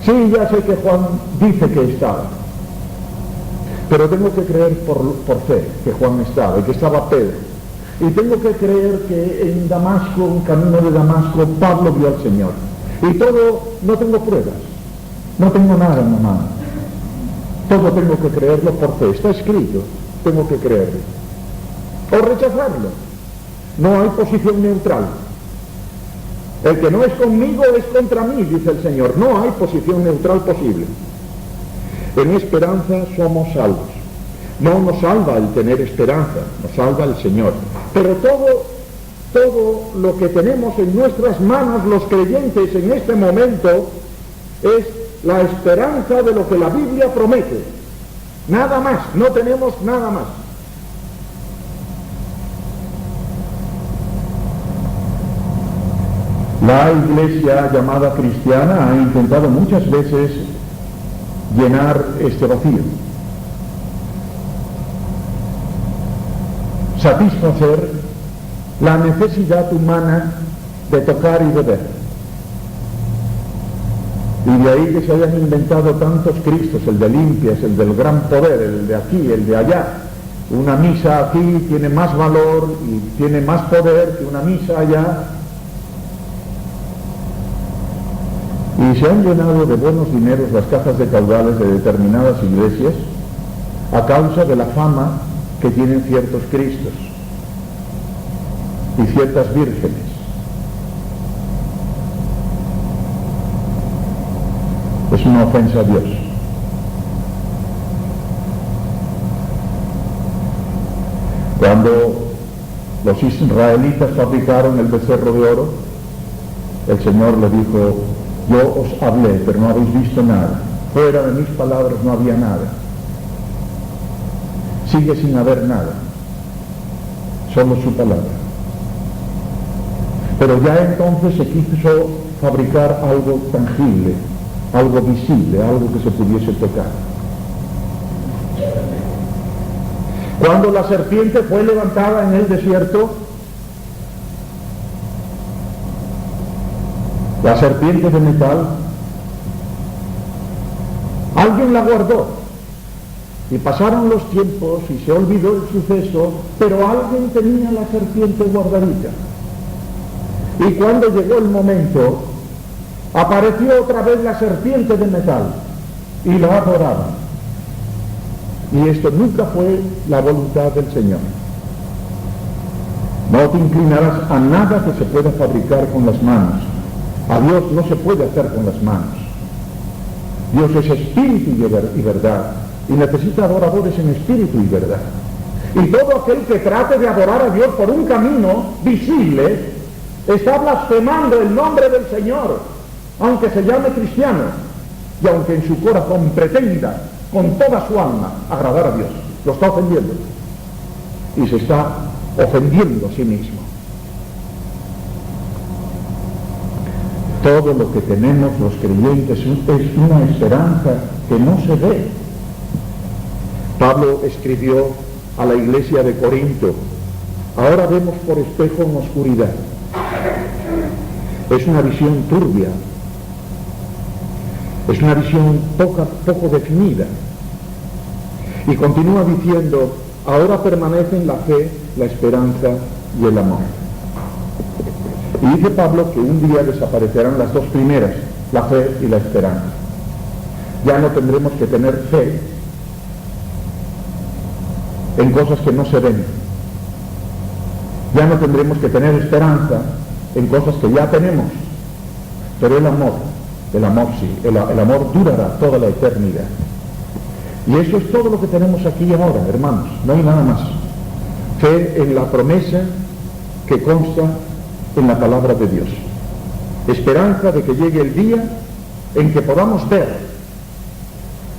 Sí, ya sé que Juan dice que estaba, pero tengo que creer por fe que Juan estaba y que estaba Pedro. Y tengo que creer que en Damasco, en camino de Damasco, Pablo vio al Señor. Y todo, no tengo pruebas, no tengo nada en la mano. Todo tengo que creerlo por fe, está escrito, tengo que creerlo. O rechazarlo. No hay posición neutral. El que no es conmigo es contra mí, dice el Señor. No hay posición neutral posible. En esperanza somos salvos. No nos salva el tener esperanza, nos salva el Señor. Pero todo lo que tenemos en nuestras manos los creyentes en este momento es la esperanza de lo que la Biblia promete. Nada más, no tenemos nada más. La iglesia llamada cristiana ha intentado muchas veces llenar este vacío, satisfacer la necesidad humana de tocar y de ver. Y de ahí que se hayan inventado tantos Cristos, el de limpias, el del gran poder, el de aquí, el de allá. Una misa aquí tiene más valor y tiene más poder que una misa allá. Y se han llenado de buenos dineros las cajas de caudales de determinadas iglesias a causa de la fama que tienen ciertos Cristos y ciertas vírgenes. Es una ofensa a Dios. Cuando los israelitas fabricaron el becerro de oro, el Señor le dijo: yo os hablé, pero no habéis visto nada. Fuera de mis palabras no había nada. Sigue sin haber nada. Solo su palabra. Pero ya entonces se quiso fabricar algo tangible, algo visible, algo que se pudiese tocar. Cuando la serpiente fue levantada en el desierto, la serpiente de metal, alguien la guardó y pasaron los tiempos y se olvidó el suceso, pero alguien tenía la serpiente guardadita. Y cuando llegó el momento, apareció otra vez la serpiente de metal y la adoraban. Y esto nunca fue la voluntad del Señor. No te inclinarás a nada que se pueda fabricar con las manos. A Dios no se puede hacer con las manos. Dios es espíritu y verdad, y necesita adoradores en espíritu y verdad. Y todo aquel que trate de adorar a Dios por un camino visible está blasfemando el nombre del Señor, aunque se llame cristiano, y aunque en su corazón pretenda con toda su alma agradar a Dios. Lo está ofendiendo y se está ofendiendo a sí mismo. Todo lo que tenemos los creyentes es una esperanza que no se ve. Pablo escribió a la iglesia de Corinto: ahora vemos por espejo en oscuridad. Es una visión turbia, es una visión poco definida. Y continúa diciendo: ahora permanecen la fe, la esperanza y el amor. Y dice Pablo que un día desaparecerán las dos primeras, la fe y la esperanza. Ya no tendremos que tener fe en cosas que no se ven. Ya no tendremos que tener esperanza en cosas que ya tenemos. Pero el amor sí, el amor durará toda la eternidad. Y eso es todo lo que tenemos aquí ahora, hermanos, no hay nada más. Fe en la promesa que consta en la palabra de Dios. Esperanza de que llegue el día en que podamos ver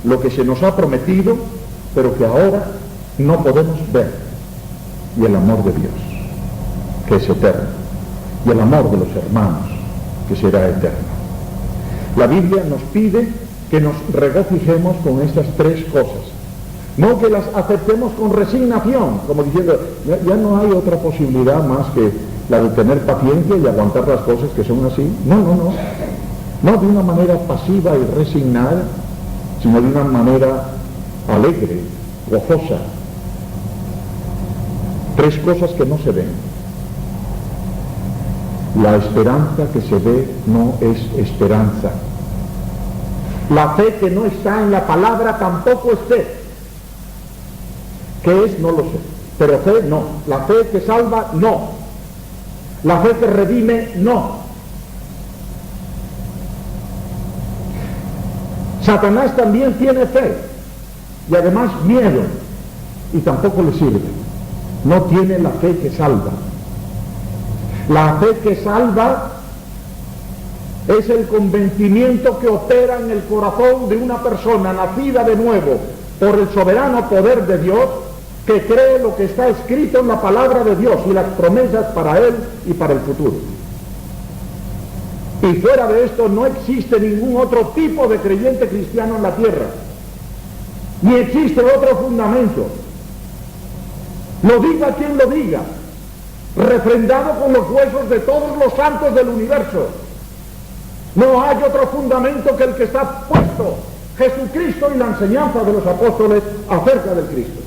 lo que se nos ha prometido, pero que ahora no podemos ver. Y el amor de Dios, que es eterno. Y el amor de los hermanos, que será eterno. La Biblia nos pide que nos regocijemos con estas tres cosas. No que las aceptemos con resignación, como diciendo, ya no hay otra posibilidad más que la de tener paciencia y aguantar las cosas que son así. No de una manera pasiva y resignada, sino de una manera alegre, gozosa. Tres cosas que no se ven. La esperanza que se ve no es esperanza. La fe que no está en la palabra tampoco es fe. ¿Qué es? No lo sé. Pero fe no. La fe que salva, no. La fe que redime, no. Satanás también tiene fe y además miedo, y tampoco le sirve. No tiene la fe que salva. La fe que salva es el convencimiento que opera en el corazón de una persona nacida de nuevo por el soberano poder de Dios, que cree lo que está escrito en la palabra de Dios y las promesas para él y para el futuro. Y fuera de esto no existe ningún otro tipo de creyente cristiano en la tierra. Ni existe otro fundamento. Lo diga quien lo diga, refrendado con los huesos de todos los santos del universo. No hay otro fundamento que el que está puesto, Jesucristo y la enseñanza de los apóstoles acerca del Cristo.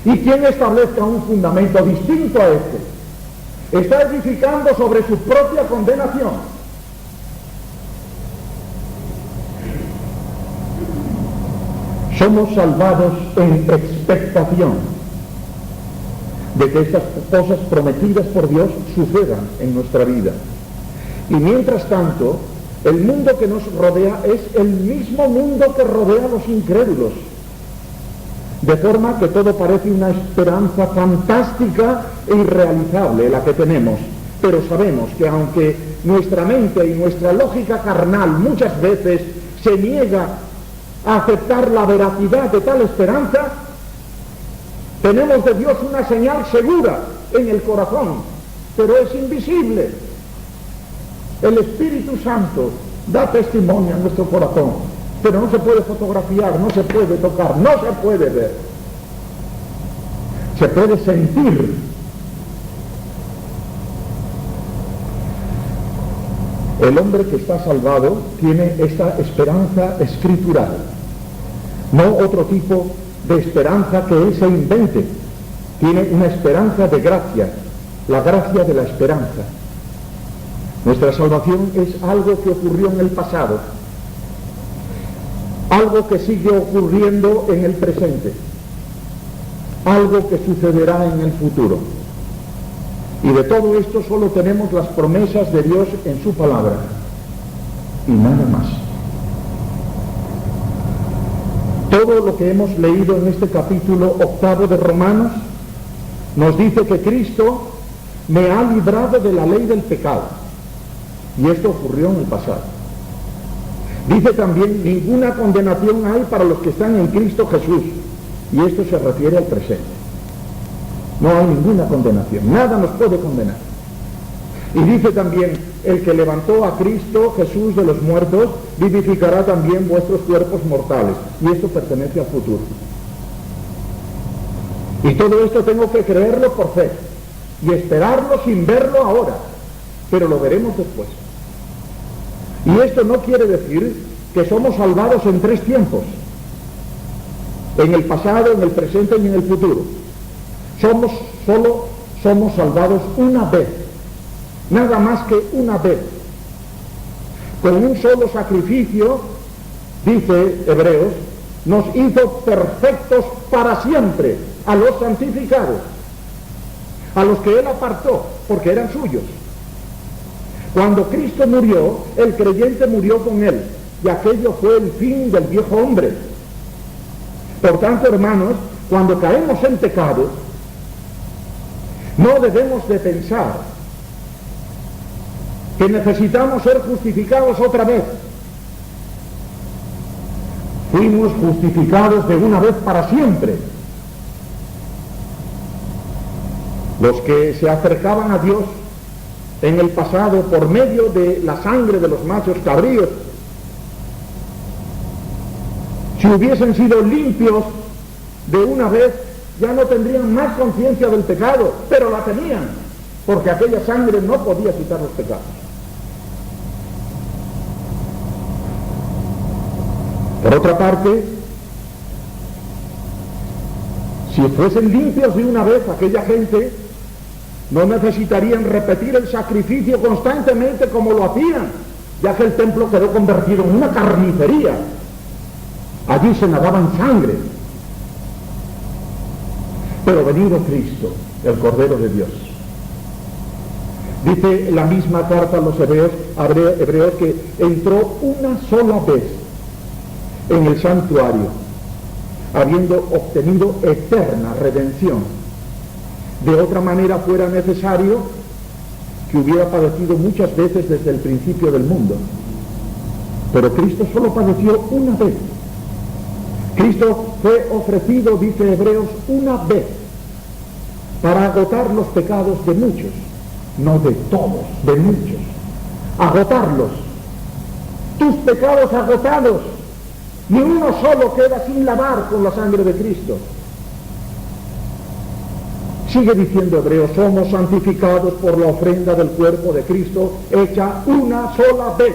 Y quien establezca un fundamento distinto a este, está edificando sobre su propia condenación. Somos salvados en expectación de que estas cosas prometidas por Dios sucedan en nuestra vida. Y mientras tanto, el mundo que nos rodea es el mismo mundo que rodea a los incrédulos. De forma que todo parece una esperanza fantástica e irrealizable la que tenemos. Pero sabemos que aunque nuestra mente y nuestra lógica carnal muchas veces se niega a aceptar la veracidad de tal esperanza, tenemos de Dios una señal segura en el corazón, pero es invisible. El Espíritu Santo da testimonio a nuestro corazón, pero no se puede fotografiar, no se puede tocar, no se puede ver. Se puede sentir. El hombre que está salvado tiene esta esperanza escritural, no otro tipo de esperanza que él se invente. Tiene una esperanza de gracia, la gracia de la esperanza. Nuestra salvación es algo que ocurrió en el pasado, algo que sigue ocurriendo en el presente, algo que sucederá en el futuro. Y de todo esto solo tenemos las promesas de Dios en su palabra, y nada más. Todo lo que hemos leído en este capítulo 8 de Romanos nos dice que Cristo me ha librado de la ley del pecado. Y esto ocurrió en el pasado. Dice también, ninguna condenación hay para los que están en Cristo Jesús. Y esto se refiere al presente. No hay ninguna condenación, nada nos puede condenar. Y dice también, el que levantó a Cristo Jesús de los muertos, vivificará también vuestros cuerpos mortales. Y esto pertenece al futuro. Y todo esto tengo que creerlo por fe, y esperarlo sin verlo ahora, pero lo veremos después. Y esto no quiere decir que somos salvados en 3 tiempos, en el pasado, en el presente y en el futuro. Somos salvados una vez, nada más que una vez, con un solo sacrificio, dice Hebreos, nos hizo perfectos para siempre a los santificados, a los que Él apartó, porque eran suyos. Cuando Cristo murió, el creyente murió con Él, y aquello fue el fin del viejo hombre. Por tanto, hermanos, cuando caemos en pecado, no debemos de pensar que necesitamos ser justificados otra vez. Fuimos justificados de una vez para siempre. Los que se acercaban a Dios en el pasado por medio de la sangre de los machos cabríos, si hubiesen sido limpios de una vez, ya no tendrían más conciencia del pecado, pero la tenían, porque aquella sangre no podía quitar los pecados. Por otra parte, si fuesen limpios de una vez, aquella gente no necesitarían repetir el sacrificio constantemente como lo hacían, ya que el templo quedó convertido en una carnicería. Allí se nadaba en sangre. Pero venido Cristo, el Cordero de Dios, dice la misma carta a los hebreos que entró una sola vez en el santuario, habiendo obtenido eterna redención. De otra manera fuera necesario que hubiera padecido muchas veces desde el principio del mundo. Pero Cristo solo padeció una vez. Cristo fue ofrecido, dice Hebreos, una vez para agotar los pecados de muchos, no de todos, de muchos. agotarlos. Tus pecados agotados, ni uno solo queda sin lavar con la sangre de Cristo. Sigue diciendo Hebreos, somos santificados por la ofrenda del cuerpo de Cristo hecha una sola vez.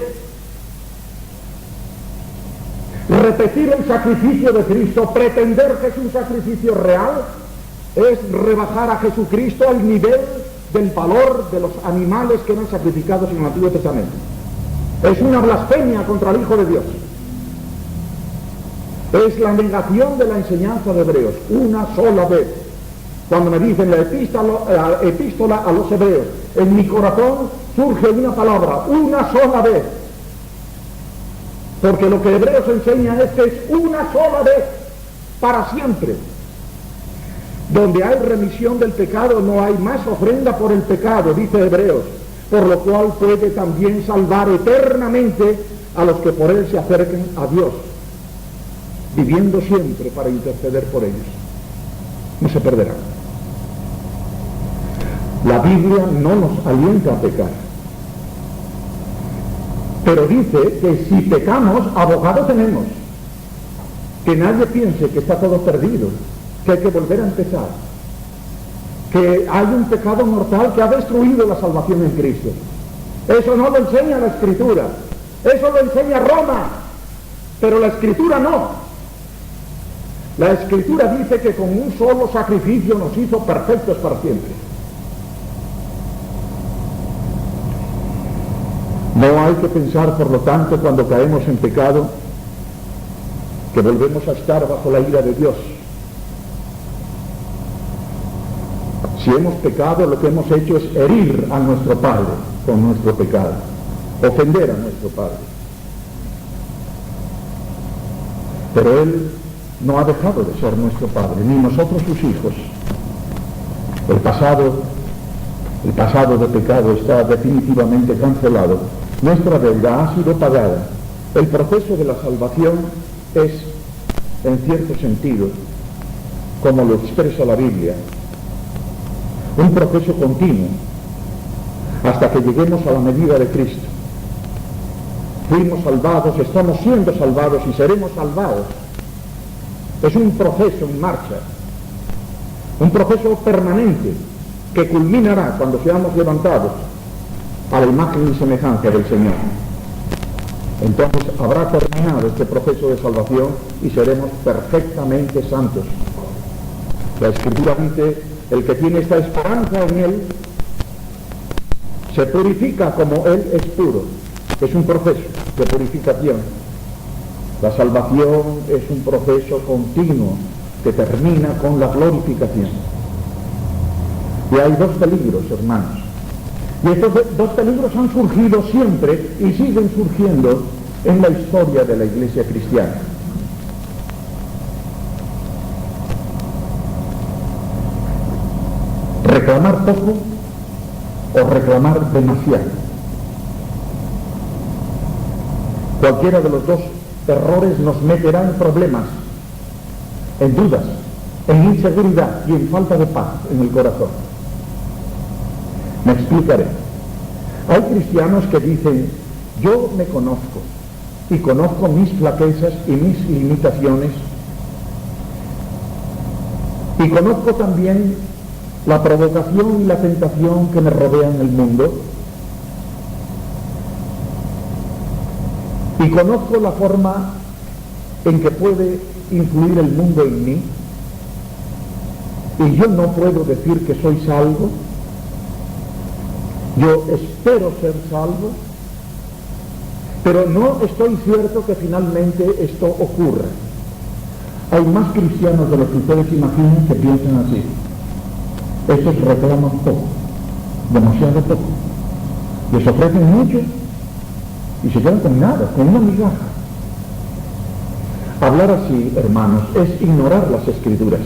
Repetir el sacrificio de Cristo, pretender que es un sacrificio real, es rebajar a Jesucristo al nivel del valor de los animales que eran sacrificados en el Antiguo Testamento. Es una blasfemia contra el Hijo de Dios. Es la negación de la enseñanza de Hebreos, una sola vez. Cuando me dicen la epístola a los Hebreos, en mi corazón surge una palabra, una sola vez. Porque lo que Hebreos enseña es que es una sola vez, para siempre. Donde hay remisión del pecado no hay más ofrenda por el pecado, dice Hebreos, por lo cual puede también salvar eternamente a los que por él se acerquen a Dios, viviendo siempre para interceder por ellos. No se perderán. La Biblia no nos alienta a pecar, pero dice que si pecamos, abogado tenemos. Que nadie piense que está todo perdido, que hay que volver a empezar, que hay un pecado mortal que ha destruido la salvación en Cristo. Eso no lo enseña la Escritura, eso lo enseña Roma, pero la Escritura no. La Escritura dice que con un solo sacrificio nos hizo perfectos para siempre. No hay que pensar, por lo tanto, cuando caemos en pecado, que volvemos a estar bajo la ira de Dios. Si hemos pecado, lo que hemos hecho es herir a nuestro Padre con nuestro pecado, ofender a nuestro Padre. Pero Él no ha dejado de ser nuestro Padre, ni nosotros sus hijos. El pasado de pecado está definitivamente cancelado. Nuestra deuda ha sido pagada. El proceso de la salvación es, en cierto sentido, como lo expresa la Biblia, un proceso continuo hasta que lleguemos a la medida de Cristo. Fuimos salvados, estamos siendo salvados y seremos salvados. Es un proceso en marcha, un proceso permanente que culminará cuando seamos levantados a la imagen y semejanza del Señor. Entonces habrá terminado este proceso de salvación y seremos perfectamente santos. La Escritura dice, el que tiene esta esperanza en Él se purifica como Él es puro. Es un proceso de purificación. La salvación es un proceso continuo que termina con la glorificación. Y hay dos peligros, hermanos. Y estos dos peligros han surgido siempre y siguen surgiendo en la historia de la Iglesia cristiana. Reclamar poco o reclamar demasiado. Cualquiera de los dos errores nos meterá en problemas, en dudas, en inseguridad y en falta de paz en el corazón. Me explicaré. Hay cristianos que dicen, yo me conozco y conozco mis flaquezas y mis limitaciones y conozco también la provocación y la tentación que me rodean en el mundo y conozco la forma en que puede influir el mundo en mí y yo no puedo decir que soy salvo. Yo espero ser salvo, pero no estoy cierto que finalmente esto ocurra. Hay más cristianos de los que ustedes imaginan que piensan así. Estos reclaman poco, demasiado poco. Les ofrecen mucho y se quedan con nada, con una migaja. Hablar así, hermanos, es ignorar las Escrituras.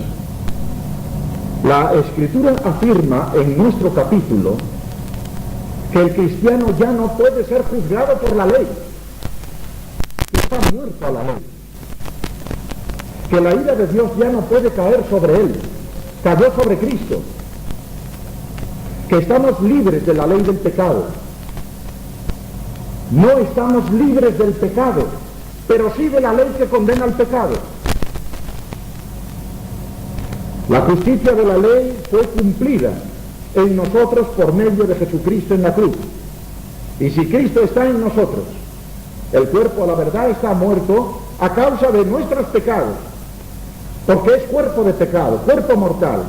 La Escritura afirma en nuestro capítulo que el cristiano ya no puede ser juzgado por la ley, que está muerto a la ley, que la ira de Dios ya no puede caer sobre él, cayó sobre Cristo, que estamos libres de la ley del pecado, No estamos libres del pecado, pero sí de la ley que condena al pecado. La justicia de la ley fue cumplida en nosotros por medio de Jesucristo en la cruz. Y si Cristo está en nosotros, el cuerpo a la verdad está muerto a causa de nuestros pecados, porque es cuerpo de pecado, cuerpo mortal.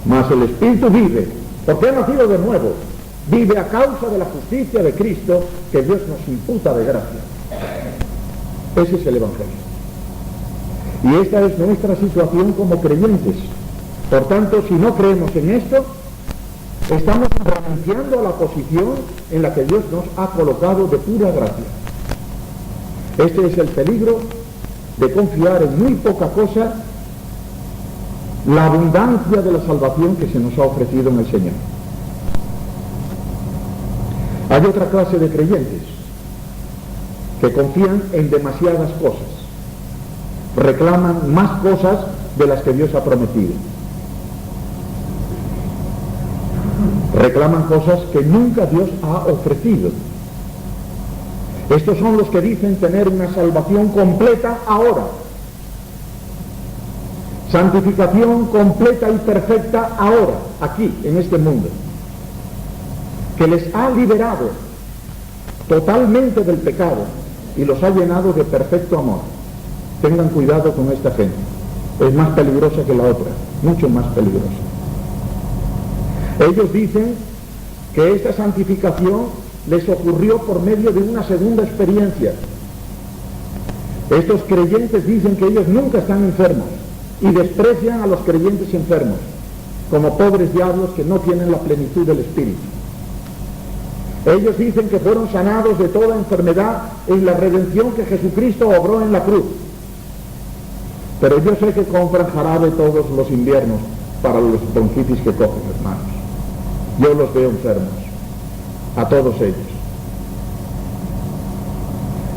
Mas el Espíritu vive, porque ha nacido de nuevo, vive a causa de la justicia de Cristo que Dios nos imputa de gracia. Ese es el Evangelio. Y esta es nuestra situación como creyentes. Por tanto, si no creemos en esto, estamos renunciando a la posición en la que Dios nos ha colocado de pura gracia. Este es el peligro de confiar en muy poca cosa la abundancia de la salvación que se nos ha ofrecido en el Señor. Hay otra clase de creyentes que confían en demasiadas cosas, reclaman más cosas de las que Dios ha prometido, reclaman cosas que nunca Dios ha ofrecido. Estos son los que dicen tener una salvación completa ahora, santificación completa y perfecta ahora, aquí, en este mundo, que les ha liberado totalmente del pecado y los ha llenado de perfecto amor. Tengan cuidado con esta gente, es más peligrosa que la otra, mucho más peligrosa. Ellos dicen que esta santificación les ocurrió por medio de una segunda experiencia. Estos creyentes dicen que ellos nunca están enfermos y desprecian a los creyentes enfermos como pobres diablos que no tienen la plenitud del Espíritu. Ellos dicen que fueron sanados de toda enfermedad en la redención que Jesucristo obró en la cruz. Pero yo sé que compran jarabe todos los inviernos para los bronquitis que cogen, hermanos. Yo los veo enfermos, a todos ellos.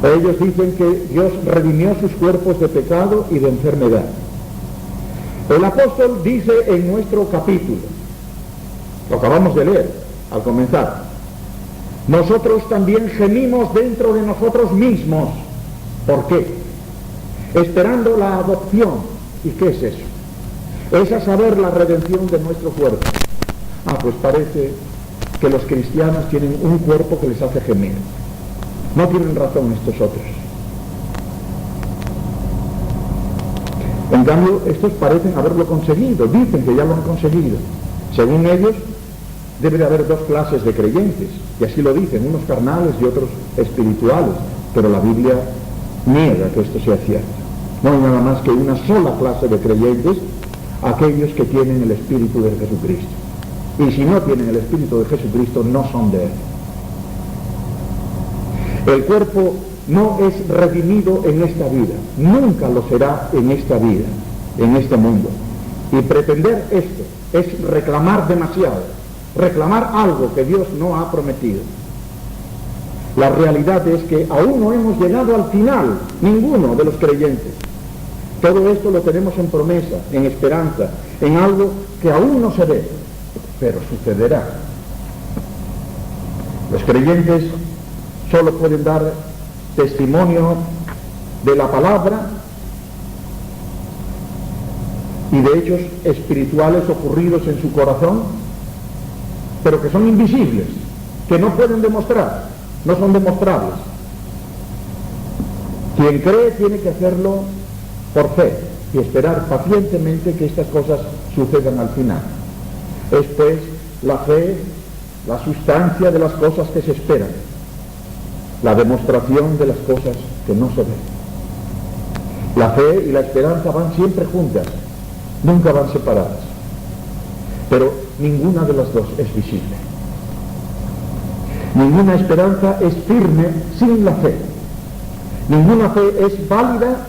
Ellos dicen que Dios redimió sus cuerpos de pecado y de enfermedad. El apóstol dice en nuestro capítulo, lo acabamos de leer al comenzar, nosotros también gemimos dentro de nosotros mismos. ¿Por qué? Esperando la adopción. ¿Y qué es eso? Es a saber la redención de nuestro cuerpo. Pues parece que los cristianos tienen un cuerpo que les hace gemir. No tienen razón estos otros. En cambio, estos parecen haberlo conseguido, dicen que ya lo han conseguido. Según ellos, debe de haber dos clases de creyentes, y así lo dicen, unos carnales y otros espirituales, pero la Biblia niega que esto sea cierto. No hay nada más que una sola clase de creyentes, aquellos que tienen el Espíritu de Jesucristo. Y si no tienen el Espíritu de Jesucristo, no son de Él. El cuerpo no es redimido en esta vida, nunca lo será en esta vida, en este mundo. Y pretender esto es reclamar demasiado, reclamar algo que Dios no ha prometido. La realidad es que aún no hemos llegado al final, ninguno de los creyentes. Todo esto lo tenemos en promesa, en esperanza, en algo que aún no se ve, pero sucederá. Los creyentes solo pueden dar testimonio de la palabra y de hechos espirituales ocurridos en su corazón, pero que son invisibles, que no pueden demostrar, no son demostrables. Quien cree tiene que hacerlo por fe y esperar pacientemente que estas cosas sucedan al final. Es pues la fe, la sustancia de las cosas que se esperan, la demostración de las cosas que no se ven. La fe y la esperanza van siempre juntas, nunca van separadas, pero ninguna de las dos es visible. Ninguna esperanza es firme sin la fe. Ninguna fe es válida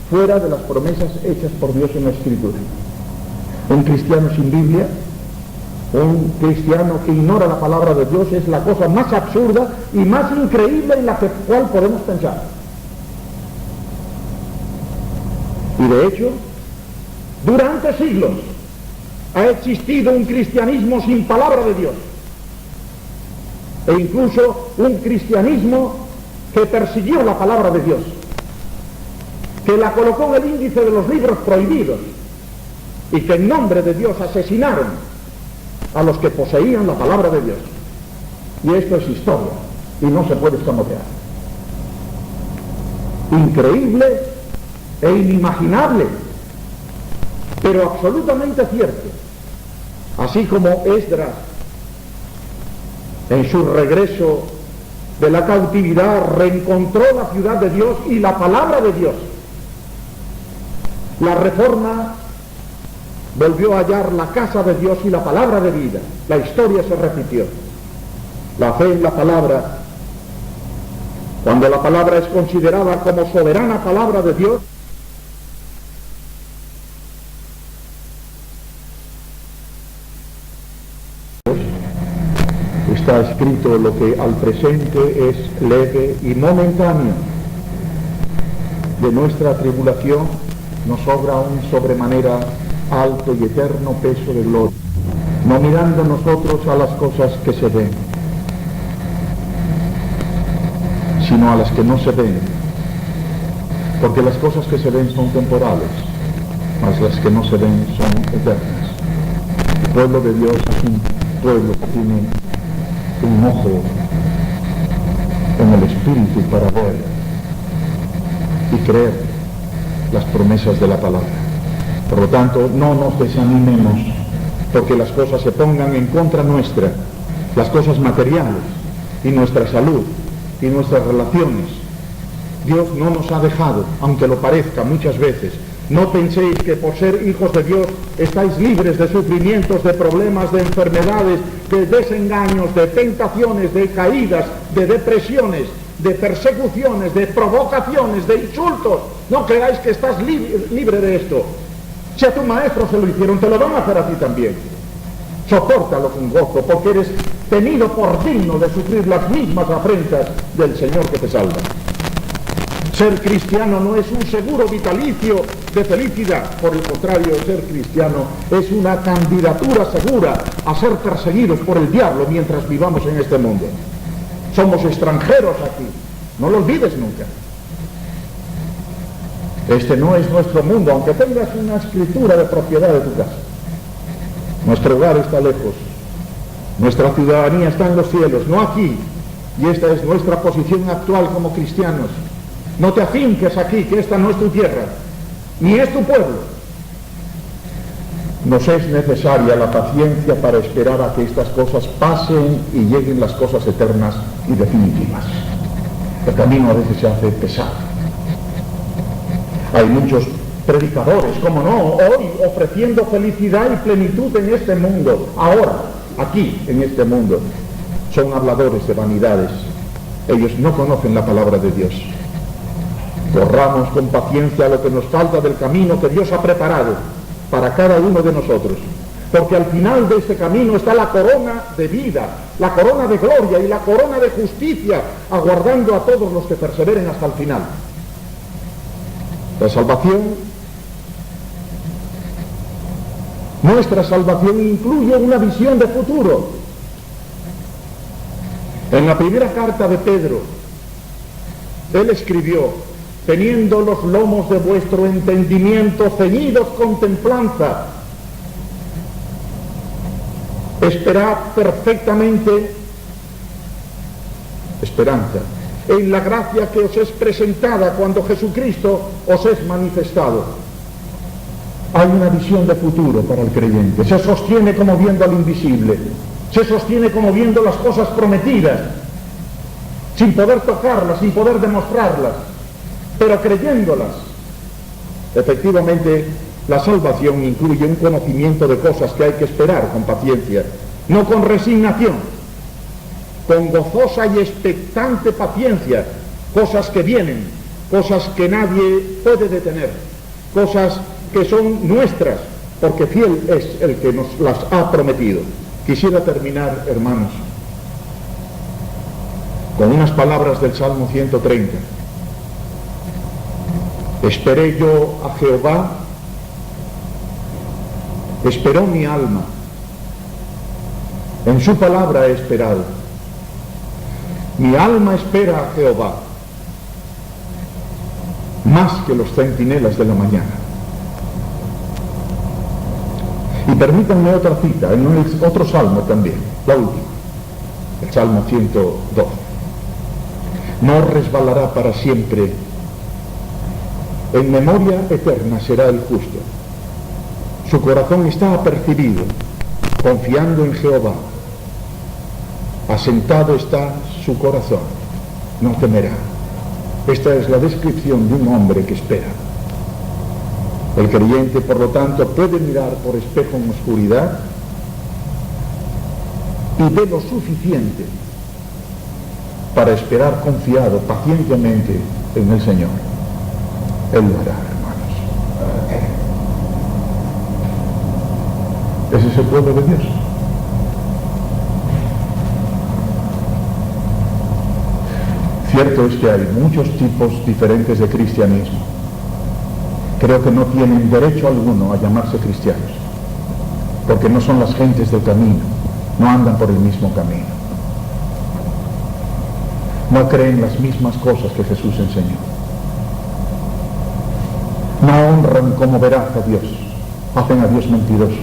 fuera de las promesas hechas por Dios en la Escritura. Un cristiano sin Biblia, un cristiano que ignora la palabra de Dios, es la cosa más absurda y más increíble en la cual podemos pensar. Y de hecho, durante siglos ha existido un cristianismo sin palabra de Dios. e incluso un cristianismo que persiguió la palabra de Dios, que la colocó en el índice de los libros prohibidos y que en nombre de Dios asesinaron a los que poseían la palabra de Dios. Y esto es historia y no se puede escamotear. Increíble e inimaginable, pero absolutamente cierto. Así como Esdras, en su regreso de la cautividad, reencontró la ciudad de Dios y la palabra de Dios. La Reforma volvió a hallar la casa de Dios y la palabra de vida. La historia se repitió. La fe en la palabra, cuando la palabra es considerada como soberana palabra de Dios, está escrito lo que al presente es leve y momentáneo. De nuestra tribulación nos sobra un sobremanera alto y eterno peso de gloria, no mirando nosotros a las cosas que se ven, sino a las que no se ven, porque las cosas que se ven son temporales, mas las que no se ven son eternas. El pueblo de Dios es un pueblo que tiene un ojo en el Espíritu para ver y creer las promesas de la palabra. Por lo tanto, no nos desanimemos porque las cosas se pongan en contra nuestra, las cosas materiales y nuestra salud y nuestras relaciones. Dios no nos ha dejado, aunque lo parezca muchas veces. No penséis que por ser hijos de Dios estáis libres de sufrimientos, de problemas, de enfermedades, de desengaños, de tentaciones, de caídas, de depresiones, de persecuciones, de provocaciones, de insultos. No creáis que estás libre de esto. Si a tu maestro se lo hicieron, te lo van a hacer a ti también. Sopórtalo con gozo, porque eres tenido por digno de sufrir las mismas afrentas del Señor que te salva. Ser cristiano no es un seguro vitalicio de felicidad, por el contrario, ser cristiano es una candidatura segura a ser perseguidos por el diablo mientras vivamos en este mundo. Somos extranjeros aquí, no lo olvides nunca. Este no es nuestro mundo, aunque tengas una escritura de propiedad de tu casa. Nuestro hogar está lejos, nuestra ciudadanía está en los cielos, no aquí, y esta es nuestra posición actual como cristianos. No te afinques aquí, que esta no es tu tierra, ni es tu pueblo. Nos es necesaria la paciencia para esperar a que estas cosas pasen y lleguen las cosas eternas y definitivas. El camino a veces se hace pesado. Hay muchos predicadores, como no, hoy ofreciendo felicidad y plenitud en este mundo, ahora, aquí, en este mundo. Son habladores de vanidades. Ellos no conocen la palabra de Dios. Corramos con paciencia lo que nos falta del camino que Dios ha preparado para cada uno de nosotros, porque al final de este camino está la corona de vida, la corona de gloria y la corona de justicia, aguardando a todos los que perseveren hasta el final. La salvación, nuestra salvación incluye una visión de futuro. En la primera carta de Pedro, él escribió: teniendo los lomos de vuestro entendimiento ceñidos con templanza, esperad perfectamente, esperanza, en la gracia que os es presentada cuando Jesucristo os es manifestado. Hay una visión de futuro para el creyente. Se sostiene como viendo al invisible, se sostiene como viendo las cosas prometidas, sin poder tocarlas, sin poder demostrarlas, pero creyéndolas. Efectivamente, la salvación incluye un conocimiento de cosas que hay que esperar con paciencia, no con resignación, con gozosa y expectante paciencia, cosas que vienen, cosas que nadie puede detener, cosas que son nuestras, porque fiel es el que nos las ha prometido. Quisiera terminar, hermanos, con unas palabras del Salmo 130. Esperé yo a Jehová, esperó mi alma, en su palabra he esperado. Mi alma espera a Jehová, más que los centinelas de la mañana. Y permítanme otra cita, en otro salmo también, la última, el Salmo 112. No resbalará para siempre, en memoria eterna será el justo. Su corazón está apercibido, confiando en Jehová. Asentado está su corazón, no temerá. Esta es la descripción de un hombre que espera. El creyente, por lo tanto, puede mirar por espejo en oscuridad y ve lo suficiente para esperar confiado, pacientemente en el Señor. Él lo hará, hermanos. Ese es el pueblo de Dios. Cierto es que hay muchos tipos diferentes de cristianismo. Creo que no tienen derecho alguno a llamarse cristianos, porque no son las gentes del camino, no andan por el mismo camino, no creen las mismas cosas que Jesús enseñó, no honran como veraz a Dios, hacen a Dios mentiroso,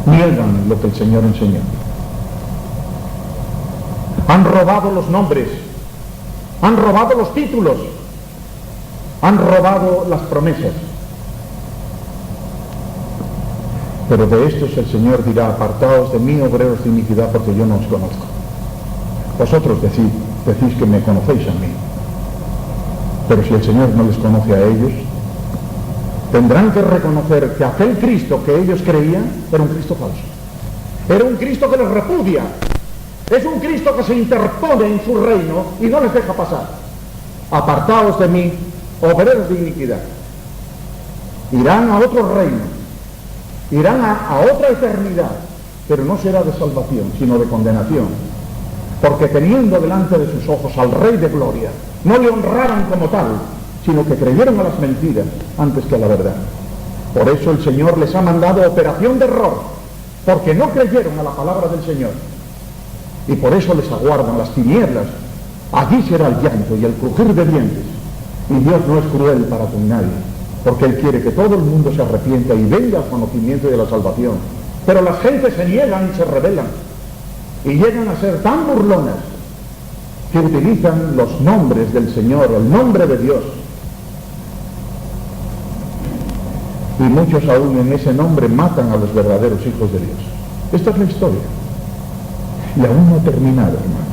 niegan lo que el Señor enseñó, han robado los nombres, han robado los títulos, han robado las promesas. Pero de estos el Señor dirá: apartaos de mí, obreros de iniquidad, porque yo no os conozco. Vosotros decís que me conocéis a mí, pero si el Señor no les conoce a ellos, tendrán que reconocer que aquel Cristo que ellos creían era un Cristo falso, era un Cristo que les repudia, es un Cristo que se interpone en su reino y no les deja pasar. Apartaos de mí, obreros de iniquidad. Irán a otro reino, irán a otra eternidad, pero no será de salvación, sino de condenación, porque teniendo delante de sus ojos al Rey de Gloria, no le honraron como tal, sino que creyeron a las mentiras antes que a la verdad. Por eso el Señor les ha mandado operación de error, porque no creyeron a la palabra del Señor, y por eso les aguardan las tinieblas. Allí será el llanto y el crujir de dientes. Y Dios no es cruel para con nadie, porque Él quiere que todo el mundo se arrepienta y venga al conocimiento de la salvación. Pero las gentes se niegan y se rebelan, y llegan a ser tan burlonas que utilizan los nombres del Señor, el nombre de Dios, y muchos aún en ese nombre matan a los verdaderos hijos de Dios. Esta es la historia, y aún no ha terminado, hermano.